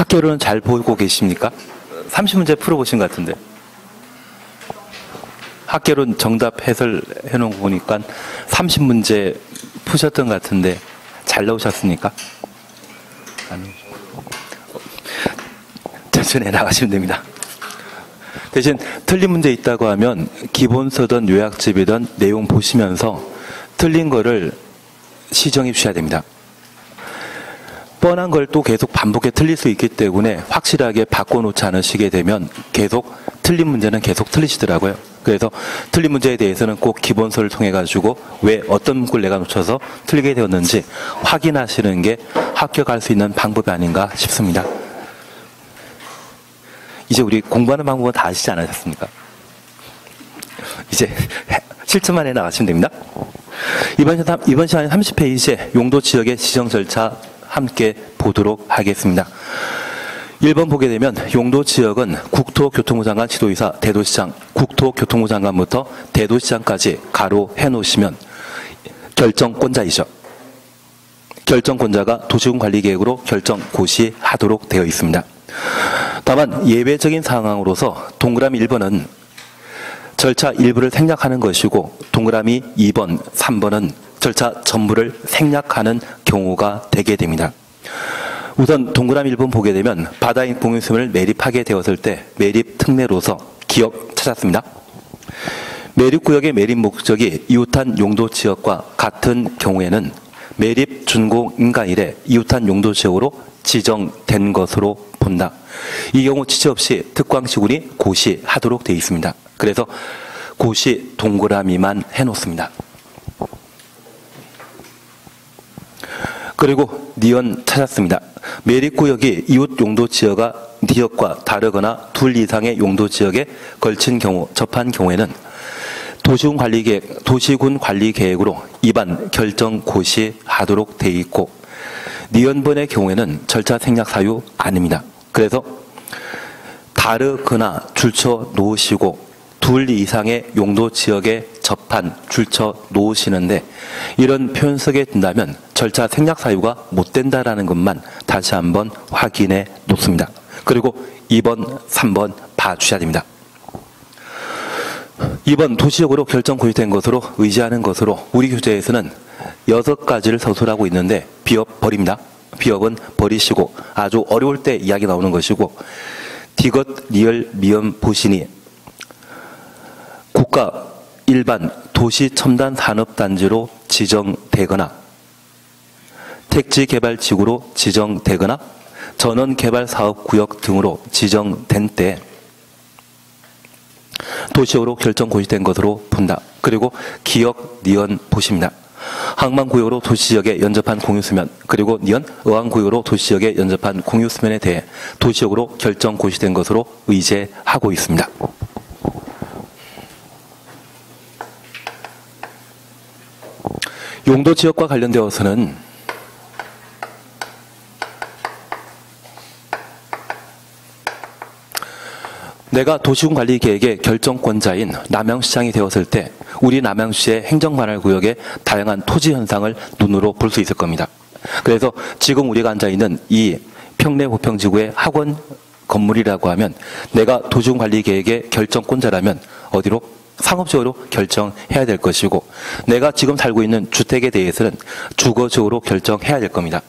학교로는 잘 보고 계십니까? 30문제 풀어보신 것 같은데. 학교론 정답 해설해 놓은 거 보니까 30문제 푸셨던 것 같은데 잘 나오셨습니까? 천천히 나가시면 됩니다. 대신 틀린 문제 있다고 하면 기본서든 요약집이든 내용 보시면서 틀린 거를 시정해 주셔야 됩니다. 뻔한 걸 또 계속 반복해 틀릴 수 있기 때문에 확실하게 바꿔놓지 않으시게 되면 계속 틀린 문제는 계속 틀리시더라고요. 그래서 틀린 문제에 대해서는 꼭 기본서를 통해 가지고 왜 어떤 문구를 내가 놓쳐서 틀리게 되었는지 확인하시는 게 합격할 수 있는 방법이 아닌가 싶습니다. 이제 우리 공부하는 방법은 다 아시지 않으셨습니까? 이제 실천만 해 나가시면 됩니다. 이번 시간에 30페이지에 용도 지역의 지정 절차 함께 보도록 하겠습니다. 1번 보게 되면 용도 지역은 국토교통부 장관 지도이사 대도시장, 국토교통부 장관부터 대도시장까지 가로 해놓으시면 결정권자이죠. 결정권자가 도시군 관리계획으로 결정 고시하도록 되어 있습니다. 다만 예외적인 상황으로서 동그라미 1번은 절차 일부를 생략하는 것이고 동그라미 2번, 3번은 절차 전부를 생략하는 경우가 되게 됩니다. 우선 동그라미 1번 보게 되면 바다인 공유수면을 매립하게 되었을 때 매립 특례로서 기억 찾았습니다. 매립구역의 매립 목적이 이웃한 용도 지역과 같은 경우에는 매립 준공 인가일에 이웃한 용도 지역으로 지정된 것으로 본다. 이 경우 지체 없이 특광시군이 고시하도록 되어 있습니다. 그래서 고시 동그라미만 해놓습니다. 그리고 니은 찾았습니다. 매립구역이 이웃 용도 지역과 다르거나 둘 이상의 용도 지역에 걸친 경우, 접한 경우에는 도시군 관리계획으로 입안 결정 고시하도록 되어 있고 니은번의 경우에는 절차 생략 사유 아닙니다. 그래서 다르거나 줄쳐 놓으시고 둘 이상의 용도 지역에 접한 줄쳐 놓으시는데 이런 표현 속에 든다면 절차 생략 사유가 못 된다라는 것만 다시 한번 확인해 놓습니다. 그리고 2번, 3번 봐주셔야 됩니다. 2번 도시적으로 결정 고시된 것으로 의지하는 것으로 우리 교재에서는 6가지를 서술하고 있는데 비업 버립니다. 비업은 버리시고 아주 어려울 때 이야기 나오는 것이고 디귿, 리을, 미음, 보시니 국가 일반 도시 첨단 산업단지로 지정되거나 택지개발지구로 지정되거나 전원개발사업구역 등으로 지정된 때 도시적으로 결정 고시된 것으로 본다. 그리고 기역, 니은 보십니다. 항만구역으로 도시지역에 연접한 공유수면 그리고 니은 의왕구역으로 도시지역에 연접한 공유수면에 대해 도시적으로 결정 고시된 것으로 의제하고 있습니다. 용도지역과 관련되어서는 내가 도시군 관리계획의 결정권자인 남양시장이 되었을 때 우리 남양시의 행정관할구역의 다양한 토지 현상을 눈으로 볼 수 있을 겁니다. 그래서 지금 우리가 앉아있는 이 평내보평지구의 학원 건물이라고 하면 내가 도시군 관리계획의 결정권자라면 어디로? 상업적으로 결정해야 될 것이고 내가 지금 살고 있는 주택에 대해서는 주거적으로 결정해야 될 겁니다.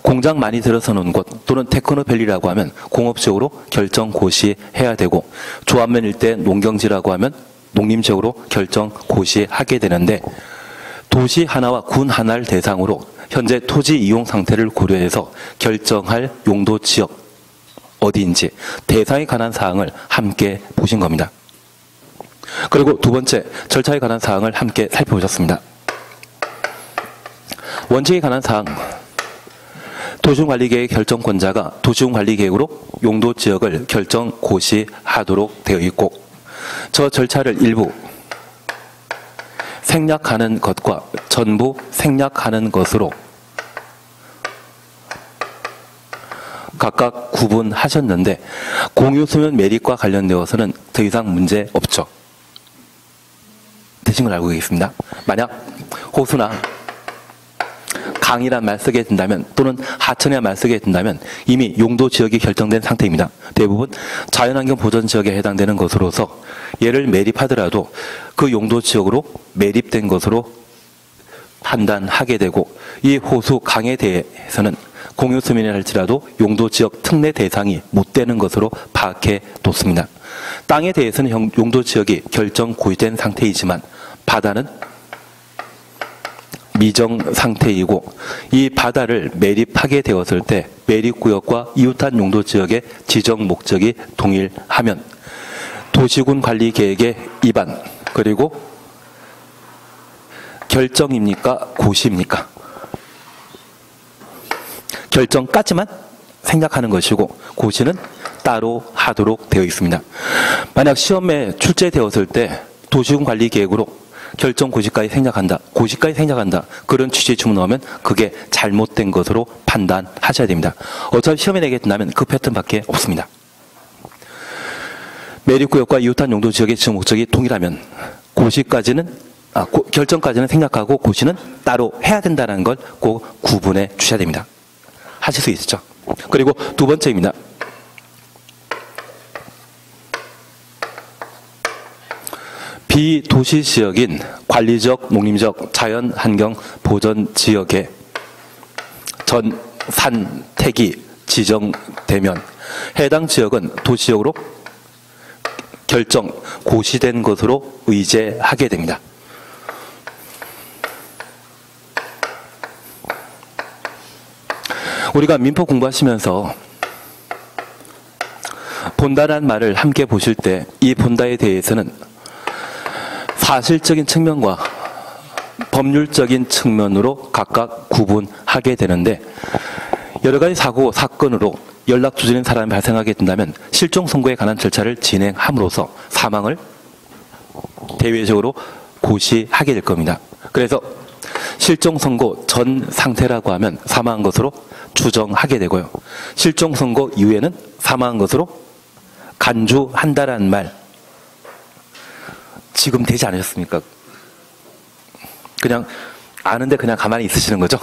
공장 많이 들어서 놓은 곳 또는 테크노밸리라고 하면 공업적으로 결정 고시해야 되고 조합면 일대 농경지라고 하면 농림적으로 결정 고시하게 되는데 도시 하나와 군 하나를 대상으로 현재 토지 이용 상태를 고려해서 결정할 용도 지역 어디인지 대상에 관한 사항을 함께 보신 겁니다. 그리고 두 번째, 절차에 관한 사항을 함께 살펴보셨습니다. 원칙에 관한 사항, 도시군관리계획 결정권자가 도시군관리계획으로 용도지역을 결정 고시하도록 되어 있고 저 절차를 일부 생략하는 것과 전부 생략하는 것으로 각각 구분하셨는데 공유수면 매립과 관련되어서는 더 이상 문제 없죠. 되신 걸 알고 계십니다. 만약 호수나 강이란 말 쓰게 된다면 또는 하천이란 말 쓰게 된다면 이미 용도 지역이 결정된 상태입니다. 대부분 자연환경 보전 지역에 해당되는 것으로서 얘를 매립하더라도 그 용도 지역으로 매립된 것으로 판단하게 되고, 이 호수 강에 대해서는 공유수면이라 할지라도 용도 지역 특례 대상이 못 되는 것으로 파악해 뒀습니다. 땅에 대해서는 용도 지역이 결정 고의된 상태이지만 바다는 미정 상태이고, 이 바다를 매립하게 되었을 때 매립구역과 이웃한 용도 지역의 지정 목적이 동일하면 도시군 관리 계획의 입안, 그리고 결정입니까? 고시입니까? 결정까지만 생각하는 것이고 고시는 따로 하도록 되어 있습니다. 만약 시험에 출제되었을 때 도시군 관리 계획으로 결정 고시까지 생략한다, 고시까지 생략한다, 그런 취지의 주문 나오면 그게 잘못된 것으로 판단하셔야 됩니다. 어차피 시험에 내게 된다면 그 패턴밖에 없습니다. 매립구역과 이웃한 용도 지역의 지정 목적이 동일하면 결정까지는 생략하고 고시는 따로 해야 된다는 걸 꼭 구분해 주셔야 됩니다. 하실 수 있죠? 그리고 두 번째입니다. 비도시 지역인 관리적, 농림적, 자연환경 보전 지역에 전, 산, 택이 지정되면 해당 지역은 도시지역으로 결정, 고시된 것으로 의제하게 됩니다. 우리가 민법 공부하시면서 본다란 말을 함께 보실 때 이 본다에 대해서는 사실적인 측면과 법률적인 측면으로 각각 구분하게 되는데, 여러 가지 사고, 사건으로 연락 두절인 사람이 발생하게 된다면 실종 선고에 관한 절차를 진행함으로써 사망을 대외적으로 고시하게 될 겁니다. 그래서 실종 선고 전 상태라고 하면 사망한 것으로 추정하게 되고요. 실종 선고 이후에는 사망한 것으로 간주한다라는 말 지금 되지 않으셨습니까? 그냥 아는데 그냥 가만히 있으시는 거죠?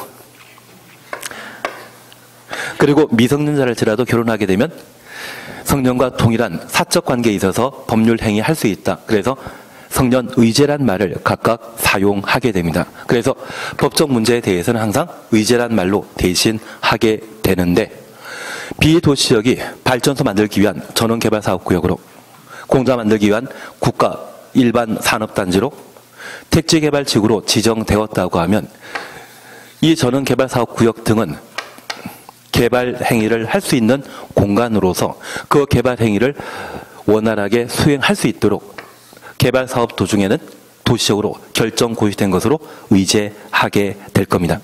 그리고 미성년자랄지라도 결혼하게 되면 성년과 동일한 사적 관계에 있어서 법률 행위할 수 있다. 그래서 성년 의제란 말을 각각 사용하게 됩니다. 그래서 법적 문제에 대해서는 항상 의제란 말로 대신하게 되는데, 비도시지역이 발전소 만들기 위한 전원개발사업구역으로, 공장 만들기 위한 국가 일반 산업단지로, 택지개발지구로 지정되었다고 하면 이 전원개발사업구역 등은 개발 행위를 할 수 있는 공간으로서 그 개발 행위를 원활하게 수행할 수 있도록 개발 사업 도중에는 도시적으로 결정 고시된 것으로 의제하게 될 겁니다.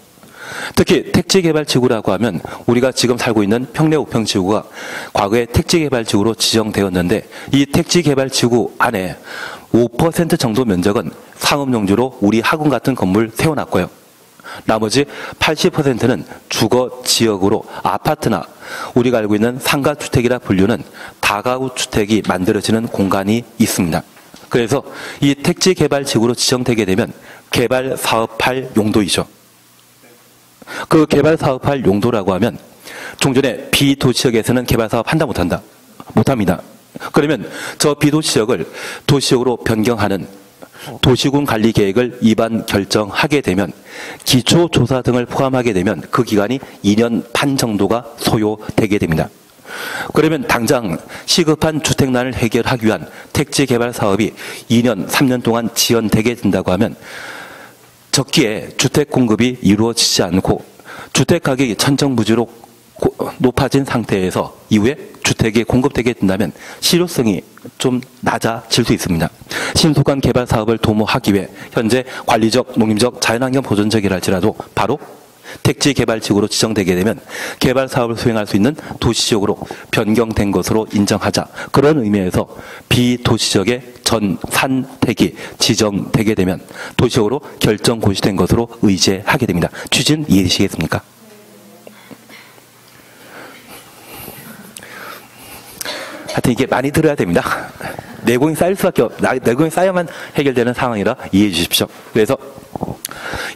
특히 택지개발지구라고 하면 우리가 지금 살고 있는 평내 우평지구가 과거에 택지개발지구로 지정되었는데, 이 택지개발지구 안에 5% 정도 면적은 상업용지로 우리 학원 같은 건물 세워놨고요. 나머지 80%는 주거지역으로 아파트나 우리가 알고 있는 상가주택이라 불리는 다가구 주택이 만들어지는 공간이 있습니다. 그래서 이 택지개발지구로 지정되게 되면 개발사업할 용도이죠. 그 개발사업할 용도라고 하면 종전에 비도시지역에서는 개발사업 한다 못한다? 못합니다. 그러면 저 비도시지역을 도시지역으로 변경하는 도시군 관리 계획을 입안 결정하게 되면 기초조사 등을 포함하게 되면 그 기간이 2년 반 정도가 소요되게 됩니다. 그러면 당장 시급한 주택난을 해결하기 위한 택지 개발 사업이 2년, 3년 동안 지연되게 된다고 하면 적기에 주택 공급이 이루어지지 않고 주택 가격이 천정부지로 높아진 상태에서 이후에 주택이 공급되게 된다면 실효성이 좀 낮아질 수 있습니다. 신속한 개발 사업을 도모하기 위해 현재 관리적, 농림적, 자연환경 보존적이랄지라도 바로 택지개발지구로 지정되게 되면 개발 사업을 수행할 수 있는 도시지역으로 변경된 것으로 인정하자. 그런 의미에서 비도시지역의 전, 산, 택이 지정되게 되면 도시지역으로 결정 고시된 것으로 의제하게 됩니다. 취지는 이해되시겠습니까? 하여튼 이게 많이 들어야 됩니다. 내공이 쌓일 수밖에 내공이 쌓여만 해결되는 상황이라 이해해 주십시오. 그래서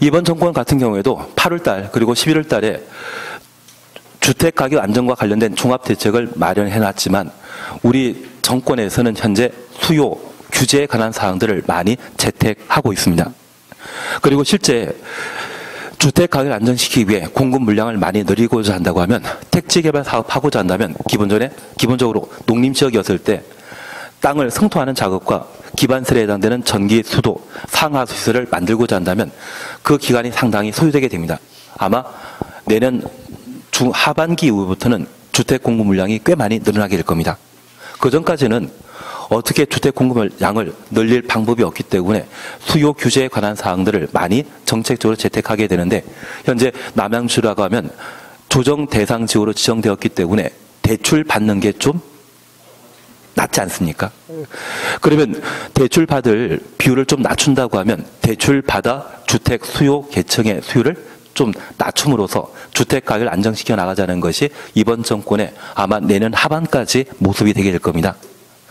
이번 정권 같은 경우에도 8월달 그리고 11월달에 주택가격 안정과 관련된 종합대책을 마련해놨지만 우리 정권에서는 현재 수요 규제에 관한 사항들을 많이 채택하고 있습니다. 그리고 실제 주택가격을 안정시키기 위해 공급 물량을 많이 늘리고자 한다고 하면 택지개발 사업하고자 한다면 기본적으로 농림지역이었을 때 땅을 성토하는 작업과 기반설에 해당되는 전기, 수도, 상하수 시설을 만들고자 한다면 그 기간이 상당히 소요되게 됩니다. 아마 내년 하반기 이후부터는 주택 공급 물량이 꽤 많이 늘어나게 될 겁니다. 그 전까지는 어떻게 주택 공급량을 늘릴 방법이 없기 때문에 수요 규제에 관한 사항들을 많이 정책적으로 채택하게 되는데 현재 남양주라고 하면 조정 대상 지구로 지정되었기 때문에 대출 받는 게 좀 낮지 않습니까? 그러면 대출 받을 비율을 좀 낮춘다고 하면 대출 받아 주택 수요 계층의 수요를 좀 낮춤으로써 주택 가격을 안정시켜 나가자는 것이 이번 정권의 아마 내년 하반까지 모습이 되게 될 겁니다.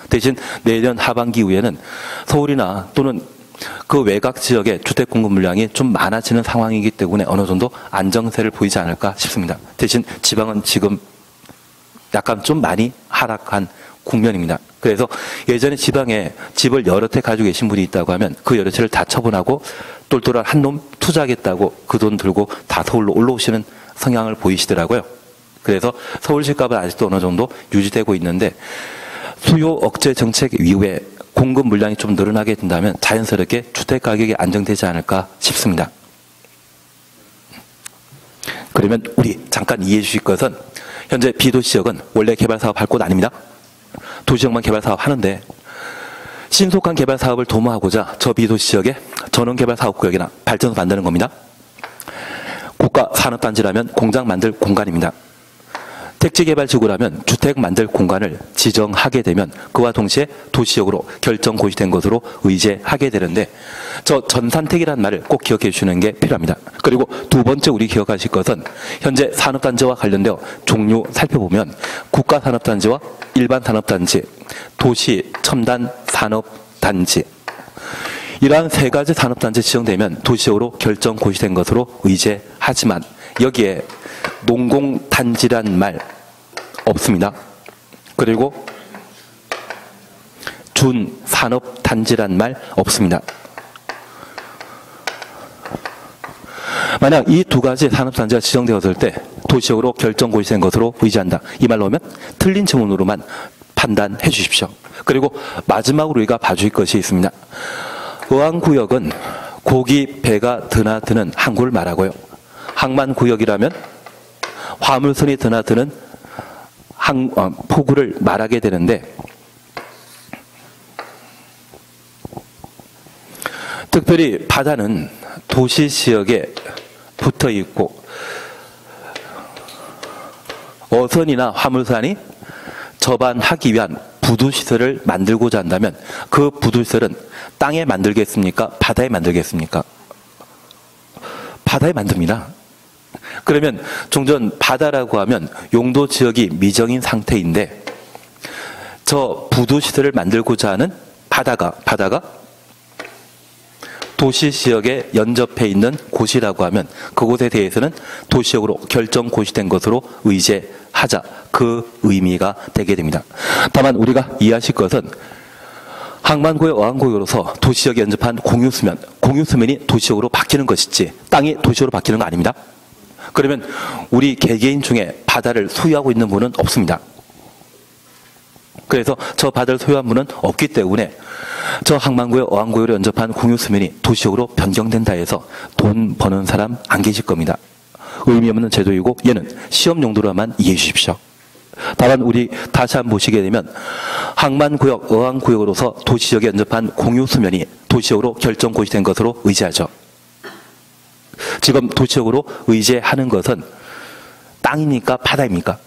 대신 내년 하반기 이후에는 서울이나 또는 그 외곽 지역의 주택 공급 물량이 좀 많아지는 상황이기 때문에 어느 정도 안정세를 보이지 않을까 싶습니다. 대신 지방은 지금 약간 좀 많이 하락한 국면입니다. 그래서 예전에 지방에 집을 여러 채 가지고 계신 분이 있다고 하면 그 여러 채를 다 처분하고 똘똘한 한 놈 투자하겠다고 그 돈 들고 다 서울로 올라오시는 성향을 보이시더라고요. 그래서 서울 집값은 아직도 어느 정도 유지되고 있는데 수요 억제 정책 이후에 공급 물량이 좀 늘어나게 된다면 자연스럽게 주택 가격이 안정되지 않을까 싶습니다. 그러면 우리 잠깐 이해해 주실 것은 현재 비도시 지역은 원래 개발 사업 할 곳 아닙니다. 도시지역만 개발 사업 하는데 신속한 개발 사업을 도모하고자 저 비도시 지역에 전원개발 사업구역이나 발전소 만드는 겁니다. 국가 산업단지라면 공장 만들 공간입니다. 택지개발지구라면 주택 만들 공간을 지정하게 되면 그와 동시에 도시역으로 결정 고시된 것으로 의제하게 되는데 저 전산택이라는 말을 꼭 기억해 주시는 게 필요합니다. 그리고 두 번째 우리 기억하실 것은 현재 산업단지와 관련되어 종류 살펴보면 국가산업단지와 일반산업단지, 도시 첨단 산업단지 이러한 세 가지 산업단지 지정되면 도시역으로 결정 고시된 것으로 의제하지만 여기에 농공단지란 말 없습니다. 그리고 준산업단지란 말 없습니다. 만약 이 두 가지 산업단지가 지정되었을 때 도시역으로 결정 고시된 것으로 의지한다. 이 말로 하면 틀린 지문으로만 판단해 주십시오. 그리고 마지막으로 우리가 봐줄 것이 있습니다. 의왕구역은 고기, 배가 드나드는 항구를 말하고요. 항만구역이라면 화물선이 드나드는 포구를 말하게 되는데 특별히 바다는 도시 지역에 붙어 있고 어선이나 화물선이 접안하기 위한 부두시설을 만들고자 한다면 그 부두시설은 땅에 만들겠습니까? 바다에 만들겠습니까? 바다에 만듭니다. 그러면 종전 바다라고 하면 용도 지역이 미정인 상태인데 저 부두시설을 만들고자 하는 바다가 도시 지역에 연접해 있는 곳이라고 하면 그곳에 대해서는 도시역으로 결정 고시된 것으로 의제하자 그 의미가 되게 됩니다. 다만 우리가 이해하실 것은 항만구역, 어항구역으로서 도시역에 연접한 공유수면이 도시역으로 바뀌는 것이지 땅이 도시역으로 바뀌는 거 아닙니다. 그러면 우리 개개인 중에 바다를 소유하고 있는 분은 없습니다. 그래서 저 바다를 소유한 분은 없기 때문에 저 항만구역, 어항구역으로 연접한 공유수면이 도시역으로 변경된다 해서 돈 버는 사람 안 계실 겁니다. 의미 없는 제도이고 얘는 시험 용도로만 이해해 주십시오. 다만 우리 다시 한번 보시게 되면 항만구역, 어항구역으로서 도시역에 연접한 공유수면이 도시역으로 결정 고시된 것으로 의지하죠. 지금 도시역으로 의제하는 것은 땅입니까? 바다입니까?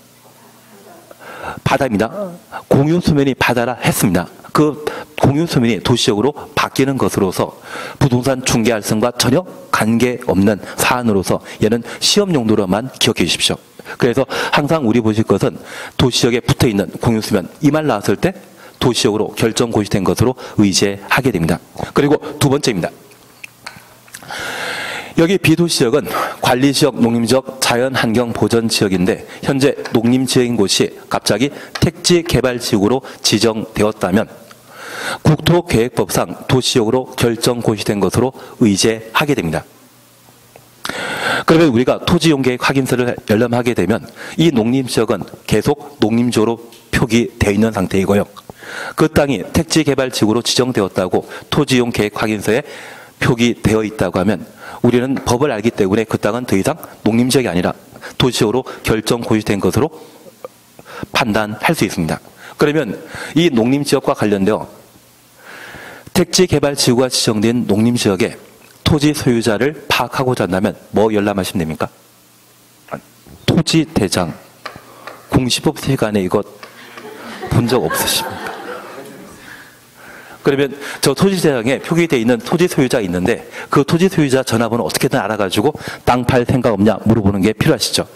바다입니다. 공유수면이 바다라 했습니다. 그 공유수면이 도시역으로 바뀌는 것으로서 부동산 중개활성과 전혀 관계없는 사안으로서 얘는 시험 용도로만 기억해 주십시오. 그래서 항상 우리 보실 것은 도시역에 붙어있는 공유수면 이 말 나왔을 때 도시역으로 결정 고시된 것으로 의제하게 됩니다. 그리고 두 번째입니다. 여기 비도시지역은 관리지역, 농림지역, 자연환경보전지역인데 현재 농림지역인 곳이 갑자기 택지개발지구로 지정되었다면 국토계획법상 도시지역으로 결정고시된 것으로 의제하게 됩니다. 그러면 우리가 토지용계획 확인서를 열람하게 되면 이 농림지역은 계속 농림지역으로 표기되어 있는 상태이고요. 그 땅이 택지개발지구로 지정되었다고 토지용계획 확인서에 표기되어 있다고 하면 우리는 법을 알기 때문에 그 땅은 더 이상 농림지역이 아니라 도시지역으로 결정고시된 것으로 판단할 수 있습니다. 그러면 이 농림지역과 관련되어 택지개발지구가 지정된 농림지역에 토지 소유자를 파악하고자 한다면 뭐 열람하시면 됩니까? 토지대장 공시법 세간에 이것 본 적 없으십니까? 그러면 저 토지대장에 표기되어 있는 토지 소유자가 있는데 그 토지 소유자 전화번호 어떻게든 알아가지고 땅 팔 생각 없냐 물어보는 게 필요하시죠.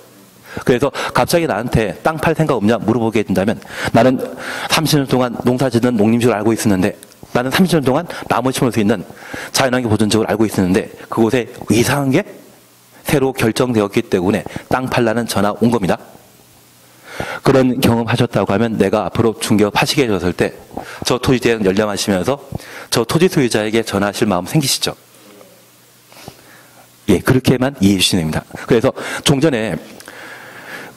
그래서 갑자기 나한테 땅 팔 생각 없냐 물어보게 된다면 나는 30년 동안 농사짓는 농림지역을 알고 있었는데 나는 30년 동안 나무 심을 수 있는 자연환경 보존지역을 알고 있었는데 그곳에 이상한 게 새로 결정되었기 때문에 땅 팔라는 전화 온 겁니다. 그런 경험하셨다고 하면 내가 앞으로 중개업 하시게 되었을 때 저 토지대장 열람하시면서 저 토지 소유자에게 전화하실 마음 생기시죠? 예, 그렇게만 이해해 주시면 됩니다. 그래서 종전에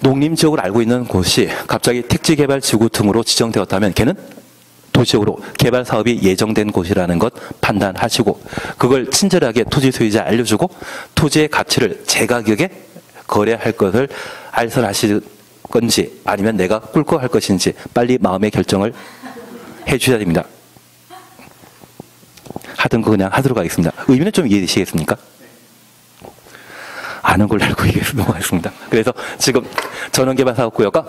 농림지역을 알고 있는 곳이 갑자기 택지개발지구 등으로 지정되었다면 걔는 도시적으로 개발 사업이 예정된 곳이라는 것 판단하시고 그걸 친절하게 토지 소유자에 알려주고 토지의 가치를 제 가격에 거래할 것을 알선하실 건지 아니면 내가 꿀꺽할 것인지 빨리 마음의 결정을 해 주셔야 됩니다. 하던 거 그냥 하도록 하겠습니다. 의미는 좀 이해되시겠습니까? 아는 걸로 알고 넘어가겠습니다. 그래서 지금 전원개발사업구역과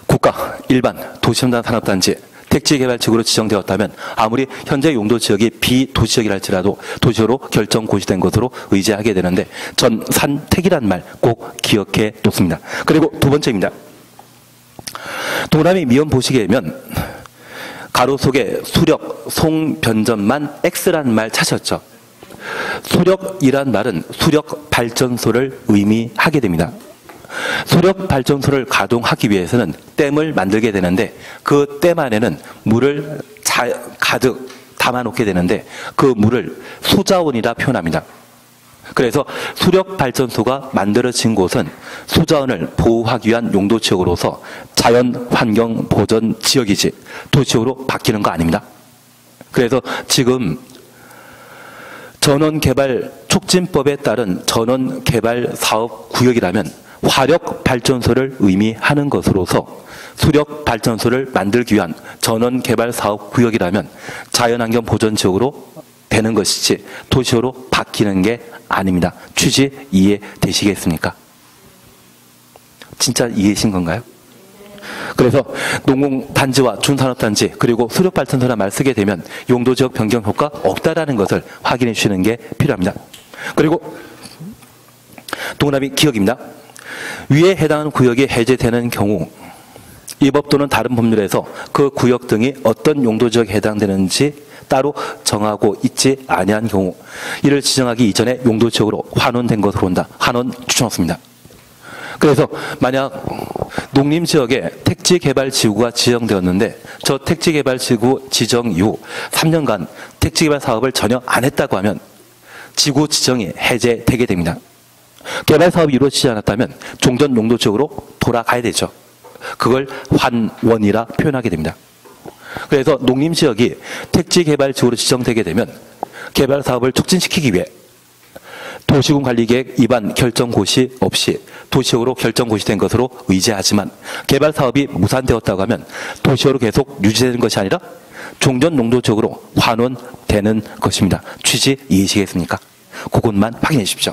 국가, 일반, 도시첨단 산업단지, 택지개발지구로 지정되었다면 아무리 현재 용도지역이 비도시지역이라 할지라도 도시로 결정고시된 것으로 의지하게 되는데 전산택이란 말 꼭 기억해 놓습니다. 그리고 두 번째입니다. 동그라미 미음 보시게 되면 가로 속에 수력, 송변전만 X라는 말 찾으셨죠? 수력이란 말은 수력 발전소를 의미하게 됩니다. 수력 발전소를 가동하기 위해서는 댐을 만들게 되는데 그 댐 안에는 물을 가득 담아놓게 되는데 그 물을 수자원이라 표현합니다. 그래서 수력 발전소가 만들어진 곳은 수자원을 보호하기 위한 용도지역으로서 자연환경보전지역이지 도시지역으로 바뀌는 거 아닙니다. 그래서 지금 전원개발촉진법에 따른 전원개발사업구역이라면 화력발전소를 의미하는 것으로서 수력발전소를 만들기 위한 전원개발사업구역이라면 자연환경보전지역으로 되는 것이지 도시로 바뀌는 게 아닙니다. 취지 이해되시겠습니까? 진짜 이해하신 건가요? 그래서 농공단지와 준산업단지 그리고 수력발전소란 말 쓰게 되면 용도지역 변경 효과 없다라는 것을 확인해 주시는 게 필요합니다. 그리고 동그라미 기억입니다. 위에 해당하는 구역이 해제되는 경우 이 법 또는 다른 법률에서 그 구역 등이 어떤 용도지역에 해당되는지 따로 정하고 있지 아니한 경우 이를 지정하기 이전에 용도지역으로 환원된 것으로 본다. 환원 추천없습니다. 그래서 만약 농림지역에 택지개발지구가 지정되었는데 저 택지개발지구 지정 이후 3년간 택지개발 사업을 전혀 안 했다고 하면 지구 지정이 해제되게 됩니다. 개발 사업이 이루어지지 않았다면 종전 용도지역으로 돌아가야 되죠. 그걸 환원이라 표현하게 됩니다. 그래서 농림지역이 택지개발지구로 지정되게 되면 개발 사업을 촉진시키기 위해 도시군관리계획 위반 결정고시 없이 도시지역으로 결정고시된 것으로 의지하지만 개발 사업이 무산되었다고 하면 도시지역으로 계속 유지되는 것이 아니라 종전 용도지역으로 환원되는 것입니다. 취지 이해하시겠습니까? 그것만 확인해 주십시오.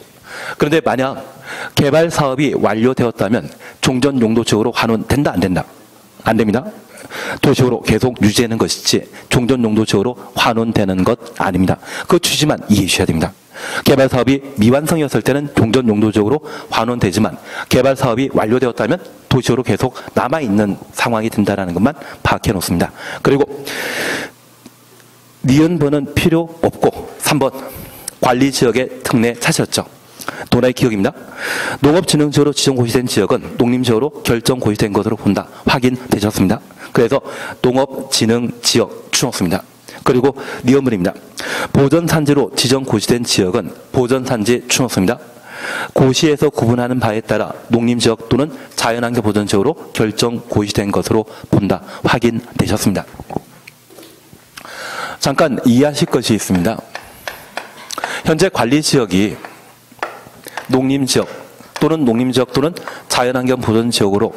그런데 만약 개발 사업이 완료되었다면 종전 용도지역으로 환원된다 안 된다? 안 됩니다. 도시지역으로 계속 유지되는 것이지 종전 용도지역으로 환원되는 것 아닙니다. 그 취지만 이해해 주셔야 됩니다. 개발 사업이 미완성이었을 때는 종전 용도지역으로 환원되지만 개발 사업이 완료되었다면 도시지역으로 계속 남아있는 상황이 된다는 것만 파악해 놓습니다. 그리고 니은번은 필요 없고 3번 관리지역의 특례 찾으셨죠? 도나의 기억입니다. 농업진흥지역으로 지정 고시된 지역은 농림지역으로 결정 고시된 것으로 본다. 확인되셨습니다. 그래서 농업진흥지역 추놓습니다. 그리고 니은문입니다. 보전산지로 지정 고시된 지역은 보전산지 추놓습니다. 고시에서 구분하는 바에 따라 농림지역 또는 자연환경 보전지역으로 결정 고시된 것으로 본다. 확인되셨습니다. 잠깐 이해하실 것이 있습니다. 현재 관리지역이 농림지역 또는 자연환경 보전지역으로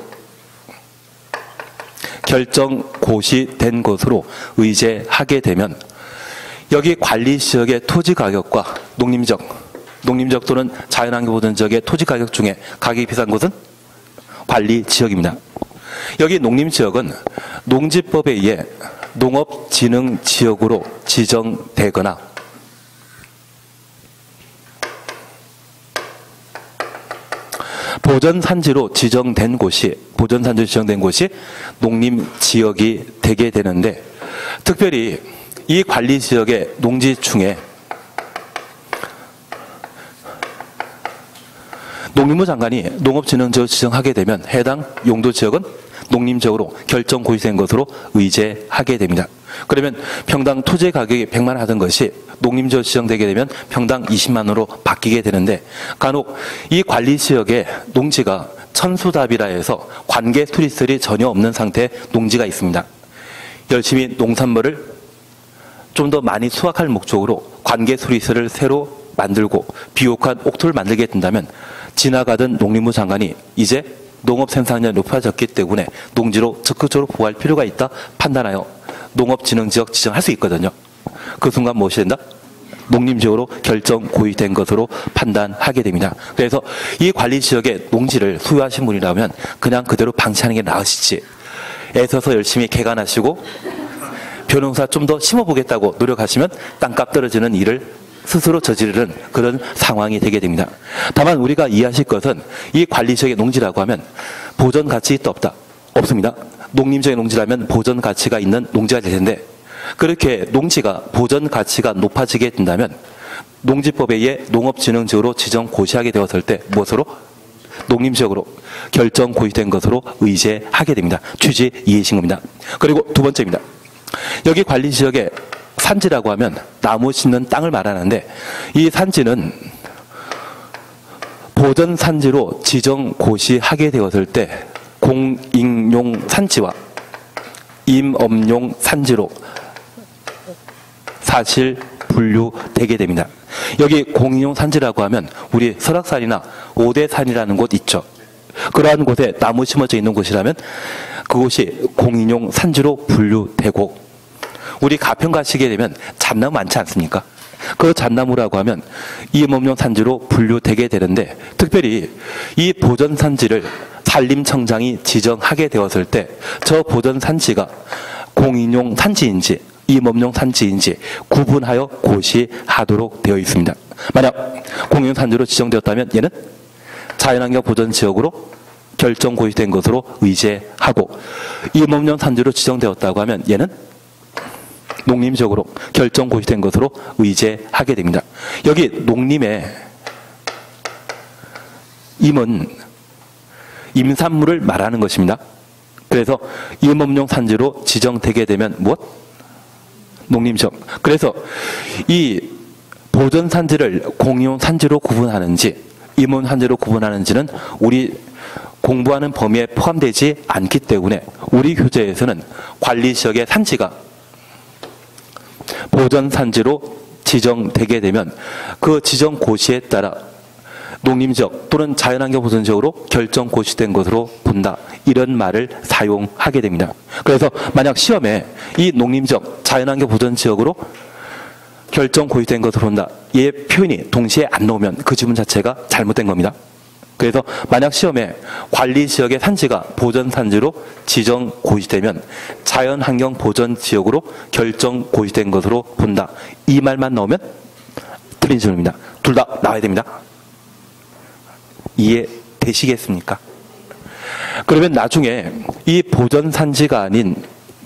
결정 고시된 것으로 의제하게 되면 여기 관리지역의 토지 가격과 농림지역 또는 자연환경 보전지역의 토지 가격 중에 가격이 비싼 곳은 관리지역입니다. 여기 농림지역은 농지법에 의해 농업진흥지역으로 지정되거나 보전산지로 지정된 곳이 농림지역이 되게 되는데, 특별히 이 관리지역의 농지중에 농림부 장관이 농업진흥지역 지정하게 되면 해당 용도지역은 농림지역으로 결정 고시된 것으로 의제하게 됩니다. 그러면 평당 토지 가격이 100만 원 하던 것이 농림지역 지정되게 되면 평당 20만 원으로 바뀌게 되는데, 간혹 이 관리지역의 농지가 천수답이라 해서 관계 수리설이 전혀 없는 상태의 농지가 있습니다. 열심히 농산물을 좀 더 많이 수확할 목적으로 관계 수리설을 새로 만들고 비옥한 옥토를 만들게 된다면 지나가던 농림부 장관이 이제 농업 생산량이 높아졌기 때문에 농지로 적극적으로 보호할 필요가 있다 판단하여 농업진흥지역 지정할 수 있거든요. 그 순간 무엇이 된다? 농림지역으로 결정 고시된 것으로 판단하게 됩니다. 그래서 이 관리지역의 농지를 소유하신 분이라면 그냥 그대로 방치하는 게 나으시지, 애써서 열심히 개간하시고 벼농사 좀 더 심어보겠다고 노력하시면 땅값 떨어지는 일을 스스로 저지르는 그런 상황이 되게 됩니다. 다만 우리가 이해하실 것은 이 관리지역의 농지라고 하면 보전 가치 있다 없다? 없습니다. 농림지역의 농지라면 보전 가치가 있는 농지가 될 텐데, 그렇게 농지가 보전 가치가 높아지게 된다면 농지법에 의해 농업진흥지역으로 지정 고시하게 되었을 때 무엇으로? 농림지역으로 결정 고시된 것으로 의제하게 됩니다. 취지 이해하신 겁니다. 그리고 두 번째입니다. 여기 관리지역에 산지라고 하면 나무 심는 땅을 말하는데, 이 산지는 보전산지로 지정 고시하게 되었을 때 공익용 산지와 임업용 산지로 사실 분류되게 됩니다. 여기 공익용 산지라고 하면 우리 설악산이나 오대산이라는 곳 있죠. 그러한 곳에 나무 심어져 있는 곳이라면 그곳이 공익용 산지로 분류되고, 우리 가평 가시게 되면 잣나무 많지 않습니까? 그 잣나무라고 하면 임업용 산지로 분류되게 되는데, 특별히 이 보전산지를 산림청장이 지정하게 되었을 때 저 보전산지가 공인용 산지인지 임업용 산지인지 구분하여 고시하도록 되어 있습니다. 만약 공인용 산지로 지정되었다면 얘는 자연환경 보전지역으로 결정 고시된 것으로 의제하고, 임업용 산지로 지정되었다고 하면 얘는 농림지역으로 결정 고시된 것으로 의제하게 됩니다. 여기 농림의 임은 임산물을 말하는 것입니다. 그래서 임업용 산지로 지정되게 되면 무엇? 농림지역. 그래서 이 보전산지를 공용 산지로 구분하는지 임원 산지로 구분하는지는 우리 공부하는 범위에 포함되지 않기 때문에 우리 교재에서는 관리지역의 산지가 보전산지로 지정되게 되면 그 지정 고시에 따라 농림지역 또는 자연환경 보전지역으로 결정 고시된 것으로 본다, 이런 말을 사용하게 됩니다. 그래서 만약 시험에 이 농림지역, 자연환경 보전지역으로 결정 고시된 것으로 본다, 이 표현이 동시에 안 나오면 그 지문 자체가 잘못된 겁니다. 그래서 만약 시험에 관리지역의 산지가 보전산지로 지정 고시되면 자연환경 보전지역으로 결정 고시된 것으로 본다, 이 말만 나오면 틀린 질문입니다. 둘 다 나와야 됩니다. 이해되시겠습니까? 그러면 나중에 이 보전산지가 아닌